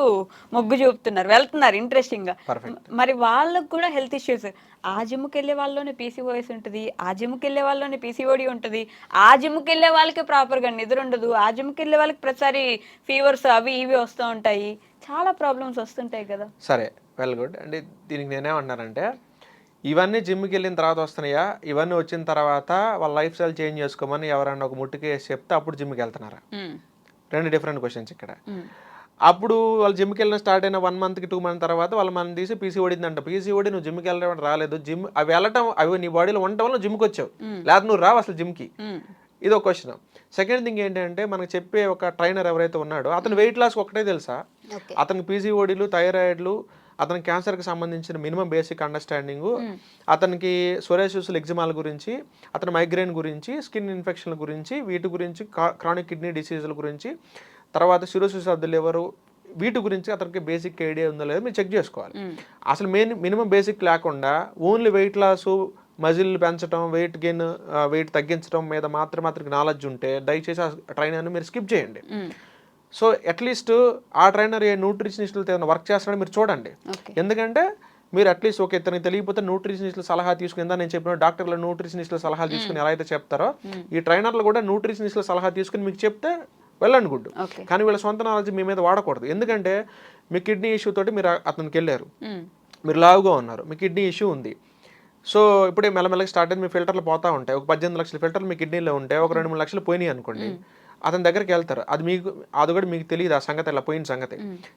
మొగ్గు చూపుతున్నారు, వెళ్తున్నారు ఇంట్రెస్టింగ్గా. మరి వాళ్ళకు కూడా హెల్త్ ఇష్యూస్, ఆ జిమ్కి వెళ్ళే వాళ్ళలోనే పీసీఓఎస్ ఉంటుంది, ఆ జిమ్కి వెళ్ళే వాళ్ళలోనే పీసీఓడి ఉంటుంది, ఆ జిమ్కి వెళ్ళే వాళ్ళకి ప్రాపర్గా నిద్ర ఉండదు, ఆ జిమ్కి వెళ్ళే వాళ్ళకి ప్రతిసారి ఫీవర్స్ అవి ఇవి వస్తూ ఉంటాయి, చాలా ప్రాబ్లమ్స్ వస్తుంటాయి కదా. సరే, వెల్ గుడ్ అండి. దీనికి నేనేమన్నానంటే ఇవన్నీ జిమ్కి వెళ్ళిన తర్వాత వస్తున్నాయా, ఇవన్నీ వచ్చిన తర్వాత వాళ్ళ లైఫ్ స్టైల్ చేంజ్ చేసుకోమని ఎవరన్నా ఒక ముట్టుకి వేసి చెప్తే అప్పుడు జిమ్కి వెళ్తున్నారా? 2 డిఫరెంట్ క్వశ్చన్స్ ఇక్కడ. అప్పుడు వాళ్ళు జిమ్కి వెళ్ళిన స్టార్ట్ అయిన 1 మంత్కి 2 మంత్ తర్వాత వాళ్ళు మనం తీసి పీసీఓడిందంట. పీసీఓడి నువ్వు జిమ్కి వెళ్ళడం రాలేదు, జిమ్ అవి వెళ్ళటం అవి నీ బాడీలో ఉండటం వల్ల జిమ్కి వచ్చావు, లేదా నువ్వు రావు అసలు జిమ్కి. ఇది ఒక క్వశ్చన్. సెకండ్ థింగ్ ఏంటంటే మనకు చెప్పే ఒక ట్రైనర్ ఎవరైతే ఉన్నాడో అతను వెయిట్ లాస్ ఒకటే తెలుసా, అతనికి పీసీఓడీలు, థైరాయిడ్లు, అతనికి క్యాన్సర్కి సంబంధించిన మినిమం బేసిక్ అండర్స్టాండింగు, అతనికి సోరియాసిస్ ఎగ్జిమాల గురించి, అతని మైగ్రేన్ గురించి, స్కిన్ ఇన్ఫెక్షన్ల గురించి, వీటి గురించి, క్రానిక్ కిడ్నీ డిసీజుల గురించి, తర్వాత సిరోసిస్ ఆఫ్ ద లివరు, వీటి గురించి అతనికి బేసిక్ ఐడియా ఉందో లేదో మీరు చెక్ చేసుకోవాలి. అసలు మినిమం బేసిక్ లేకుండా ఓన్లీ వెయిట్ లాసు, మజిల్ పెంచడం, వెయిట్ గెయిన్, వెయిట్ తగ్గించడం మీద మాత్రమే అతనికి నాలెడ్జ్ ఉంటే దయచేసి ఆ ట్రైనర్ని మీరు స్కిప్ చేయండి. సో అట్లీస్ట్ ఆ ట్రైనర్ ఏ న్యూట్రిషనిస్టులతో ఏమైనా వర్క్ చేస్తాడో మీరు చూడండి. ఎందుకంటే మీరు అట్లీస్ట్ ఓకే ఇతనికి తెలియకపోతే న్యూట్రిషనిస్టుల సలహా తీసుకుని, నేను చెప్పిన డాక్టర్ల న్యూట్రిషనిస్టుల సలహాలు తీసుకుని ఎలా అయితే చెప్తారో ఈ ట్రైనర్లు కూడా న్యూట్రిషనిస్టుల సలహా తీసుకుని మీకు చెప్తే వెళ్ళండి గుడ్. కానీ వీళ్ళ సొంత నాలెడ్జ్ మీ మీద వాడకూడదు. ఎందుకంటే మీ కిడ్నీ ఇష్యూ తోటి మీరు అతనికి వెళ్ళారు, మీరు లావుగా ఉన్నారు, మీ కిడ్నీ ఇష్యూ ఉంది. సో ఇప్పుడే మెల్లమెల్లగా స్టార్ట్ అయింది, మీ ఫిల్టర్లు పోతా ఉంటాయి. ఒక 18 లక్షల ఫిల్టర్లు మీ కిడ్నీలో ఉంటే ఒక 2-3 లక్షలు పోయినాయి అనుకోండి, అతని దగ్గరికి వెళ్తారు. అది కూడా మీకు తెలియదు ఆ సంగతి, అలా పోయిన సంగతి.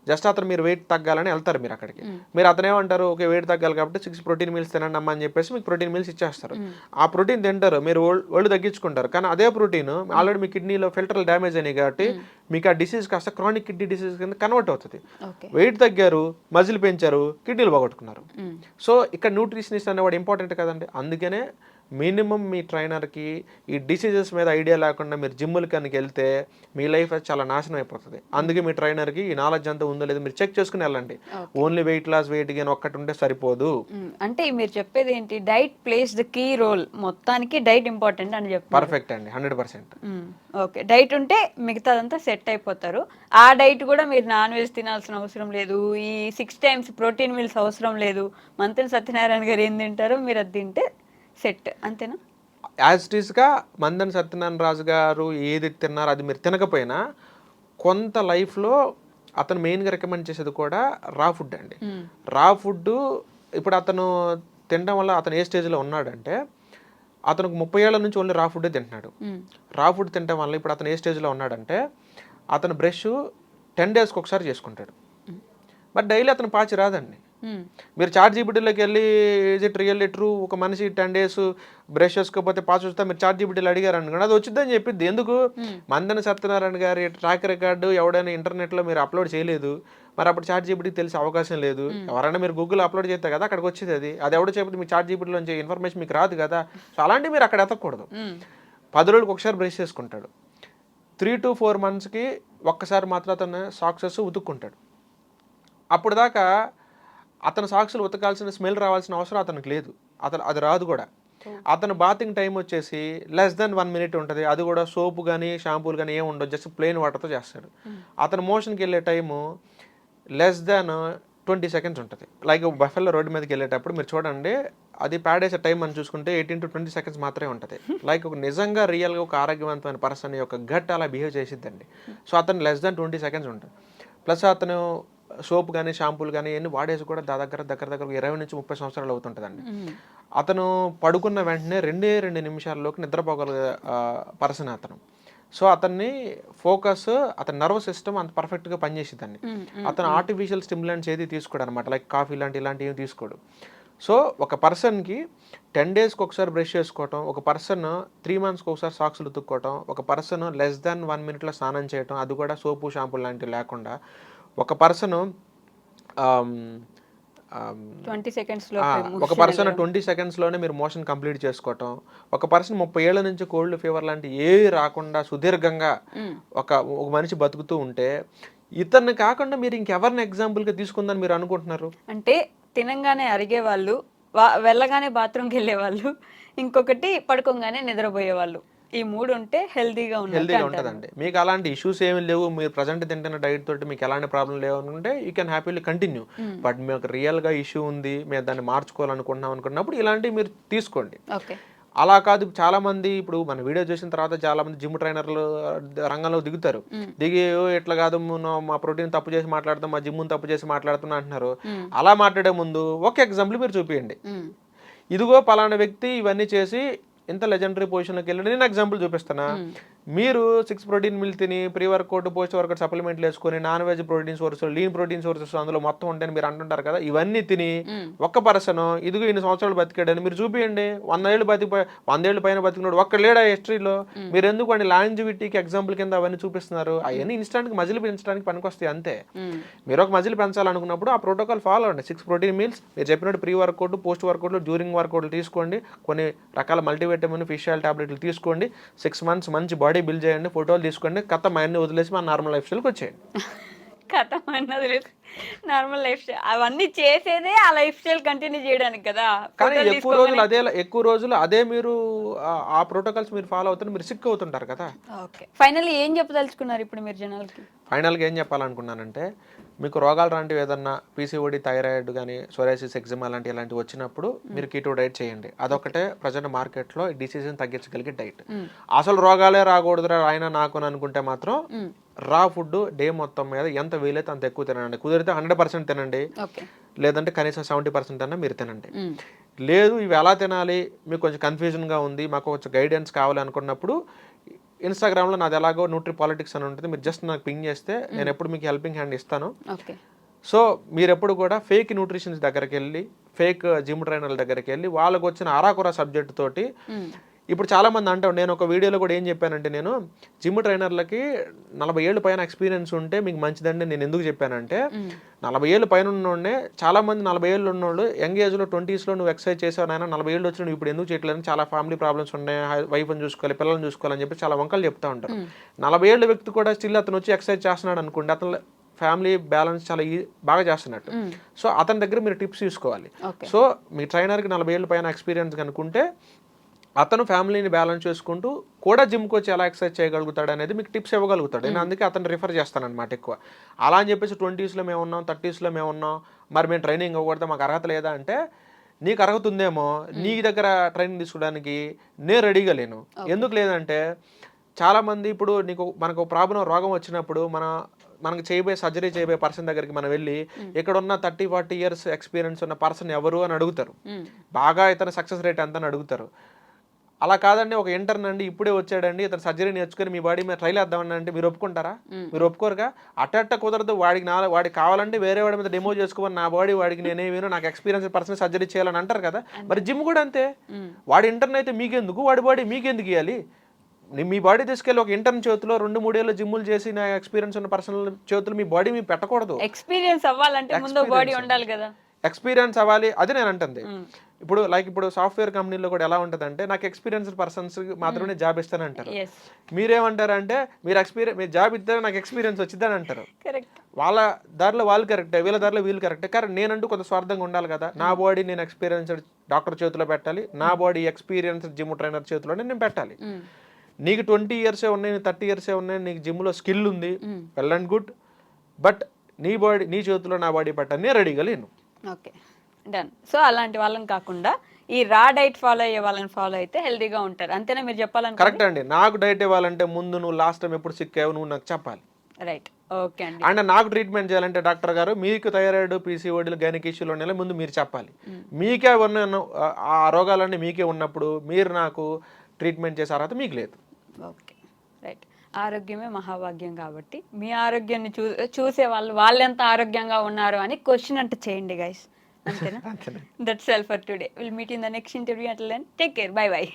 జస్ట్ అతను మీరు వెయిట్ తగ్గాలని వెళ్తారు మీరు అక్కడికి. మీరు అతనేమంటారు, ఓకే వెయిట్ తగ్గాలి కాబట్టి 6 ప్రోటీన్ మీల్స్ తినండి అమ్మా అని చెప్పేసి మీకు ప్రోటీన్ మీల్స్ ఇచ్చేస్తారు. ఆ ప్రోటీన్ తింటారు, మీరు ఒళ్ళు తగ్గించుకుంటారు. కానీ అదే ప్రోటీన్ ఆల్రెడీ మీ కిడ్నీలో ఫిల్టర్లు డ్యామేజ్ అయినాయి కాబట్టి మీకు ఆ డిసీజ్ కాస్త క్రానిక్ కిడ్నీ డిసీజ్ కింద కన్వర్ట్ అవుతుంది. వెయిట్ తగ్గారు, మజిల్ పెంచారు, కిడ్నీలు పోగొట్టుకున్నారు. సో ఇక్కడ న్యూట్రిషనిస్ట్ అనేవాడు ఇంపార్టెంట్ కదండి. అందుకనే మినిమం మీ ట్రైనర్కి ఈ డిసీజెస్ మీద ఐడియా లేకుండా మీరు జిమ్ములు కనుక వెళ్తే మీ లైఫ్ చాలా నాశనం అయిపోతుంది. అందుకే మీ ట్రైనర్కి ఈ నాలెడ్జ్ అంతా ఉందో లేదో మీరు చెక్ చేసుకుని వెళ్ళండి. Only weight loss, weight gain ఒక్కటి ఉంటే సరిపోదు. అంటే మీరు చెప్పేది ఏంటి, diet plays the key role, మొత్తానికి డైట్ ఇంపార్టెంట్ అని చెప్పి. పర్ఫెక్ట్ అండి, 100%. ఓకే, డైట్ ఉంటే మిగతాదంతా సెట్ అయిపోతారు. ఆ డైట్ కూడా మీరు నాన్ వెజ్ తినాల్సిన అవసరం లేదు, ఈ 6 times ప్రోటీన్ మీల్స్ అవసరం లేదు. మంత్రి సత్యనారాయణ గారు ఏం తింటారో మీరు అది తింటే సెట్, అంతేనా? యాజ్ ఇట్ ఈస్గా మందన్ సత్యనారాయణ రాజు గారు ఏది తిన్నారో అది మీరు తినకపోయినా కొంత లైఫ్లో అతను మెయిన్గా రికమెండ్ చేసేది కూడా రా ఫుడ్ అండి. రా ఫుడ్ ఇప్పుడు అతను తినడం వల్ల అతను ఏ స్టేజ్లో ఉన్నాడంటే అతనికి 30 ఏళ్ల నుంచి ఓన్లీ రా ఫుడ్డే తింటున్నాడు. రా ఫుడ్ తినడం వల్ల ఇప్పుడు అతను ఏ స్టేజ్లో ఉన్నాడంటే అతను బ్రష్ 10 daysకి ఒకసారి చేసుకుంటాడు. బట్ డైలీ అతను పాచి రాదండి. మీరు చాట్ జీపీటీలోకి వెళ్ళి ఈజ్ ఇట్ రియల్లీ ట్రూ, ఒక మనిషి 10 days బ్రష్ చేసుకోకపోతే పాస్ వస్తా మీరు చాట్ జీపీటీలో అడిగారు అనుకోండి, అది వచ్చిందని చెప్పింది. ఎందుకు? మందన సత్యనారాయణ గారి ట్రాక్ రికార్డు ఎవడైనా ఇంటర్నెట్లో మీరు అప్లోడ్ చేయలేదు, మరి అప్పుడు చాట్ జీపీటీకి తెలిసే అవకాశం లేదు. ఎవరైనా మీరు గూగుల్ అప్లోడ్ చేస్తే కదా అక్కడికి వచ్చేది. అది ఎవడో చెప్తే మీ చాట్ జీపీటీలోంచి ఇన్ఫర్మేషన్ మీకు రాదు కదా. సో అలాంటివి మీరు అక్కడ ఎతకూడదు. 10 రోజులకు ఒకసారి బ్రష్ చేసుకుంటాడు. 3 to 4 monthsకి ఒక్కసారి మాత్రం అతను సాక్సెస్ ఉతుక్కుంటాడు. అప్పుడు దాకా అతను సాక్సులు ఉతకాల్సిన స్మెల్ రావాల్సిన అవసరం అతనికి లేదు, అది రాదు కూడా. అతను బాతింగ్ టైం వచ్చేసి less than 1 minute ఉంటుంది. అది కూడా సోపు కానీ షాంపూలు కానీ ఏమి ఉండదు, జస్ట్ ప్లెయిన్ వాటర్తో చేస్తాడు. అతను మోషన్కి వెళ్ళే టైము less than 20 seconds ఉంటుంది. లైక్ బఫెల్లో రోడ్డు మీదకి వెళ్ళేటప్పుడు మీరు చూడండి, అది ప్యాడేసే టైం అని చూసుకుంటే 18 to 20 seconds మాత్రమే ఉంటుంది. లైక్ ఒక నిజంగా రియల్గా ఒక ఆరోగ్యవంతమైన పర్సన్ యొక్క గట్ అలా బిహేవ్ చేసిద్దండి. సో అతను less than 20 seconds ఉంటుంది. ప్లస్ అతను సోప్ కానీ షాంపూలు కానీ ఇవన్నీ వాడేసి కూడా దగ్గర 20 నుంచి 30 సంవత్సరాలు అవుతుంటుందండి. అతను పడుకున్న వెంటనే 2 నిమిషాల్లోకి నిద్రపోగల పర్సన్ అతను. సో అతన్ని ఫోకస్, అతని నర్వస్ సిస్టమ్ అంత పర్ఫెక్ట్గా పనిచేసేదాన్ని. అతను ఆర్టిఫిషియల్ స్టిమ్యులెంట్స్ ఏది తీసుకోడు అనమాట, లైక్ కాఫీ ఇలాంటివి తీసుకోడు. సో ఒక పర్సన్కి 10 daysకి ఒకసారి బ్రష్ చేసుకోవటం, ఒక పర్సన్ 3 monthsకి ఒకసారి సాక్సులు ఉతుక్కోవటం, ఒక పర్సన్ less than 1 minute స్నానం చేయటం, అది కూడా సోపు షాంపూ లాంటివి లేకుండా, ఒక పర్సను 20 seconds లో ఒక పర్సన్ 20 సెకండ్స్లోనే మీరు మోషన్ కంప్లీట్ చేసుకోవటం, ఒక పర్సన్ 30 ఏళ్ల నుంచి కోల్డ్ ఫీవర్ లాంటి ఏవి రాకుండా సుదీర్ఘంగా ఒక మనిషి బతుకుతూ ఉంటే ఇతన్ని కాకుండా మీరు ఇంకెవరిని ఎగ్జాంపుల్గా తీసుకుందని మీరు అనుకుంటున్నారు? అంటే తినంగానే అరిగే వాళ్ళు, వెళ్ళగానే బాత్రూమ్కి వెళ్ళే వాళ్ళు, ఇంకొకటి పడుకోగానే నిద్రపోయే వాళ్ళు, ఈ 3 ఉంటే హెల్దీగా ఉంటుందండి. మీకు అలాంటి ఇష్యూస్ ఏమి లేవు, మీరు ప్రజెంట్ తింటున్న డైట్ తోటి మీకు ఎలాంటి ప్రాబ్లం లేవు అనుకుంటే you can happily continue. But మీకు రియల్గా ఇష్యూ ఉంది, మేము దాన్ని మార్చుకోవాలనుకుంటున్నాం అనుకున్నప్పుడు ఇలాంటివి మీరు తీసుకోండి. అలా కాదు, చాలా మంది ఇప్పుడు మన వీడియో చూసిన తర్వాత చాలా మంది జిమ్ ట్రైనర్లు రంగంలో దిగుతారు. దిగి ఇట్లా కాదు మా ప్రోటీన్ తప్పు చేసి మాట్లాడతాం, మా జిమ్ తప్పు చేసి మాట్లాడుతున్నా అంటున్నారు. అలా మాట్లాడే ముందు ఒక ఎగ్జాంపుల్ మీరు చూపించండి. ఇదిగో పలానా వ్యక్తి ఇవన్నీ చేసి ఇంత లెజెండరీ పొజిషన్లోకి వెళ్ళి నేను ఎగ్జాంపుల్ చూపిస్తున్నా. మీరు 6 ప్రోటీన్ మిల్ తిని ప్రీ వర్కౌట్ పోస్ట్ వర్కౌట్ సప్లిమెంట్లు వేసుకొని non veg protein sources, lean protein sources అందులో మొత్తం ఉంటాయని మీరు అంటుంటారు కదా. ఇవన్నీ తిని ఒక్క పర్సన్ ఇదిగో ఇన్ని సంవత్సరాలు బతికాడని మీరు చూపించండి. 100 ఏళ్ళు 100 ఏళ్ళు పైన బతికినాడు ఒక్క లేడా హిస్టరీలో? మీరు ఎందుకు అండి లాంజివిటీకి ఎగ్జాంపుల్ కింద అవన్నీ చూపిస్తున్నారు? అవన్నీ ఇన్స్టాంట్కి మజిల్ పెంచడానికి పనికొస్తాయి అంతే. మీరు ఒక మజిల్ పెంచాలనుకున్నప్పుడు ఆ ప్రోటోకాల్ ఫాలో అవ్వండి. 6 ప్రోటీన్ మీల్స్ మీరు చెప్పినట్టు ప్రీ వర్కౌట్, పోస్ట్ వర్కౌట్లు, డ్యూరింగ్ వర్కౌట్లు తీసుకోండి. కొన్ని రకాల మల్టీవిటమిన్, ఫిష్ ఆయిల్ టాబ్లెట్లు తీసుకోండి. 6 months మంచి బాడీ బిల్డ్ చేయండి, ఫోటోలు తీసుకోండి. కథ మైండ్ని వదిలేసి మన నార్మల్ లైఫ్ స్టైల్కి వచ్చేయండి. కథ మైండ్ వదిలేసి నార్మల్ లైఫ్ స్టైల్, అవన్నీ చేసేదే ఆ లైఫ్ స్టైల్ కంటిన్యూ చేయడానికి కదా. కానీ ఎక్కువ రోజులు అదే మీరు ఆ ప్రోటోకాల్స్ మీరు ఫాలో అవుతుంటే మీరు సిక్ అవుతుంటారు కదా. ఓకే, ఫైనల్లీ ఏం చెప్పదలుచుకున్నారు ఇప్పుడు మీరు జనాలకి? ఫైనల్గా ఏం చెప్పాలనుకున్నానంటే, మీకు రోగాలు లాంటివి ఏదన్నా పీసీఓడి, థైరాయిడ్ కానీ సోరియాసిస్, ఎగ్జిమా ఇలాంటివి వచ్చినప్పుడు మీరు కీటో డైట్ చేయండి. అదొకటే ప్రజెంట్ మార్కెట్లో డిసీజ్ని తగ్గించగలిగే డైట్. అసలు రోగాలే రాకూడదురా ఆయన నాకు అనుకుంటే మాత్రం రా ఫుడ్ డే మొత్తం మీద ఎంత వీలైతే అంత ఎక్కువ తినండి. కుదిరితే 100% తినండి, లేదంటే కనీసం 70% అన్నా మీరు తినండి. లేదు ఇవి ఎలా తినాలి మీకు కొంచెం కన్ఫ్యూజన్గా ఉంది, మాకు కొంచెం గైడెన్స్ కావాలి అనుకున్నప్పుడు ఇన్స్టాగ్రామ్లో నాది ఎలాగో న్యూట్రీ పాలిటిక్స్ అని ఉంటుంది, మీరు జస్ట్ నాకు పింగ్ చేస్తే నేను ఎప్పుడు మీకు హెల్పింగ్ హ్యాండ్ ఇస్తాను. సో మీరు ఎప్పుడు కూడా ఫేక్ న్యూట్రిషన్స్ దగ్గరికి వెళ్ళి, ఫేక్ జిమ్ ట్రైనర్ల దగ్గరికి వెళ్ళి వాళ్ళకు వచ్చిన అరాకురా సబ్జెక్ట్ తోటి ఇప్పుడు చాలా మంది అంటారు. నేను ఒక వీడియోలో కూడా ఏం చెప్పానంటే, నేను జిమ్ ట్రైనర్లకి 40 ఏళ్ళు పైన ఎక్స్పీరియన్స్ ఉంటే మీకు మంచిదండి. నేను ఎందుకు చెప్పానంటే 40 ఏళ్ళు పైన ఉన్నోడే చాలా మంది 40 ఏళ్ళు ఉన్నోళ్ళు యంగ్ ఏజ్లో 20s నువ్వు ఎక్సర్సైజ్ చేసావు నాయన, 40 ఏళ్ళు వచ్చి నువ్వు ఇప్పుడు ఎందుకు చేయట్లేదు, చాలా ఫ్యామిలీ ప్రాబ్లమ్స్ ఉన్నాయి, వైఫ్ని చూసుకోవాలి, పిల్లల్ని చూసుకోవాలని చెప్పి చాలా వంకలు చెప్తా ఉంటారు. 40 ఏళ్ళ వ్యక్తి కూడా స్టిల్ అతను వచ్చి ఎక్సర్సైజ్ చేస్తున్నాడు అనుకోండి, అతను ఫ్యామిలీ బ్యాలెన్స్ చాలా బాగా చేస్తున్నట్టు. సో అతని దగ్గర మీరు టిప్స్ తీసుకోవాలి. సో మీ ట్రైనర్కి 40 ఏళ్ళ పైన ఎక్స్పీరియన్స్ కనుకుంటే అతను ఫ్యామిలీని బ్యాలెన్స్ చేసుకుంటూ కూడా జిమ్కి వచ్చి ఎలా ఎక్సర్సైజ్ చేయగలుగుతాడు అనేది మీకు టిప్స్ ఇవ్వగలుగుతాడు. నేను అందుకే అతను రిఫర్ చేస్తానన్నమాట ఎక్కువ. అలా అని చెప్పేసి 20sలో మేము ఉన్నాం, 30sలో మేము ఉన్నాం, మరి మేము ట్రైనింగ్ ఇవ్వకూడదు, మాకు అర్హత లేదా అంటే, నీకు అర్హత ఉందేమో, నీ దగ్గర ట్రైనింగ్ తీసుకోవడానికి నేను రెడీగా లేను. ఎందుకు లేదంటే చాలామంది ఇప్పుడు మనకు ప్రాబ్లం రోగం వచ్చినప్పుడు మనకు సర్జరీ చేయబోయే పర్సన్ దగ్గరికి మనం వెళ్ళి ఇక్కడ ఉన్న 30-40 years ఎక్స్పీరియన్స్ ఉన్న పర్సన్ ఎవరు అని అడుగుతారు. బాగా ఇతను సక్సెస్ రేట్ ఎంత అని అడుగుతారు. అలా కాదండి, ఒక ఇంటర్న్ అండి ఇప్పుడే వచ్చాడండి, ఇతను సర్జరీ నేర్చుకుని మీ బాడీ మీద ట్రైల్ వేద్దామని అంటే మీరు ఒప్పుకుంటారా? మీరు ఒప్పుకోరుగా. అట్ట కుదరదు. వాడికి కావాలంటే వేరే వాడి మీద డెమో చేసుకోమని, నా బాడీ వాడికి నేనేమో నాకు ఎక్స్పీరియన్స్ పర్సన్ సర్జరీ చేయాలని అంటారు కదా. మరి జిమ్ కూడా అంతే. వాడి ఇంటర్న్ అయితే మీకెందుకు, వాడి బాడీ మీకెందుకు ఇవ్వాలి? మీ బాడీ తీసుకెళ్ళి ఒక ఇంటర్న్ చేతిలో 2-3 ఏళ్ళు జిమ్ములు చేసి నా ఎక్స్పీరియన్స్ ఉన్న పర్సనల్ చేతులు మీ బాడీ మీ పెట్టకూడదు. ఎక్స్పీరియన్స్ అవ్వాలంటే ముందు బాడీ ఉండాలి కదా. ఎక్స్పీరియన్స్ అవ్వాలి, అది నేను అంటుంది. ఇప్పుడు సాఫ్ట్వేర్ కంపెనీలో కూడా ఎలా ఉంటుందంటే, నాకు ఎక్స్పీరియన్స్ పర్సన్స్ మాత్రమే జాబ్ ఇస్తానంటారు. మీరేమంటారంటే మీరు జాబ్ ఇస్తే నాకు ఎక్స్పీరియన్స్ వచ్చిందని అంటారు. వాళ్ళ దారిలో వాళ్ళు కరెక్టే, వీళ్ళ దారిలో వీళ్ళు కరెక్టే. కానీ నేనంటూ కొంత స్వార్థంగా ఉండాలి కదా. నా బాడీ నేను ఎక్స్పీరియన్స్డ్ డాక్టర్ చేతిలో పెట్టాలి, నా బాడీ ఎక్స్పీరియన్స్డ్ జిమ్ ట్రైనర్ చేతిలోనే నేను పెట్టాలి. నీకు 20 years ఉన్నాయి, 30 years ఉన్నాయి, నీకు జిమ్లో స్కిల్ ఉంది, వెల్ అండ్ గుడ్. బట్ నీ చేతిలో నా బాడీ పెట్టాలి, నేను రెడీగా లేను. Okay, done. సో అలాంటి వాళ్ళని కాకుండా ఈ రా డైట్ ఫాలో అయ్యే వాళ్ళని ఫాలో అయితే హెల్దీగా ఉంటారు, అంతేనా మీరు చెప్పాలని? కరెక్ట్ అండి. నాకు డైట్ ఇవ్వాలంటే ముందు నువ్వు లాస్ట్ టైం ఎప్పుడు సిక్ అయ్యావు నువ్వు నాకు చెప్పాలి. రైట్, ఓకే అండి. అండ్ నాకు ట్రీట్మెంట్ చేయాలంటే డాక్టర్ గారు మీకు థైరాయిడ్, పీసీఓడీలు, గైనిక్ ఇష్యూలు ఉన్నాయి ముందు మీరు చెప్పాలి. మీకే ఉన్న ఆ రోగాలన్నీ మీకే ఉన్నప్పుడు మీరు నాకు ట్రీట్మెంట్ చేసే అర్హత మీకు లేదు. Okay, right. ఆరోగ్యమే మహాభాగ్యం కాబట్టి మీ ఆరోగ్యాన్ని చూసే వాళ్ళు ఎంత ఆరోగ్యంగా ఉన్నారు అని క్వశ్చన్ అంటే చేయండి గైస్, అంతేనా? That's all for today. Will meet in the next interview. Until then take care, bye by.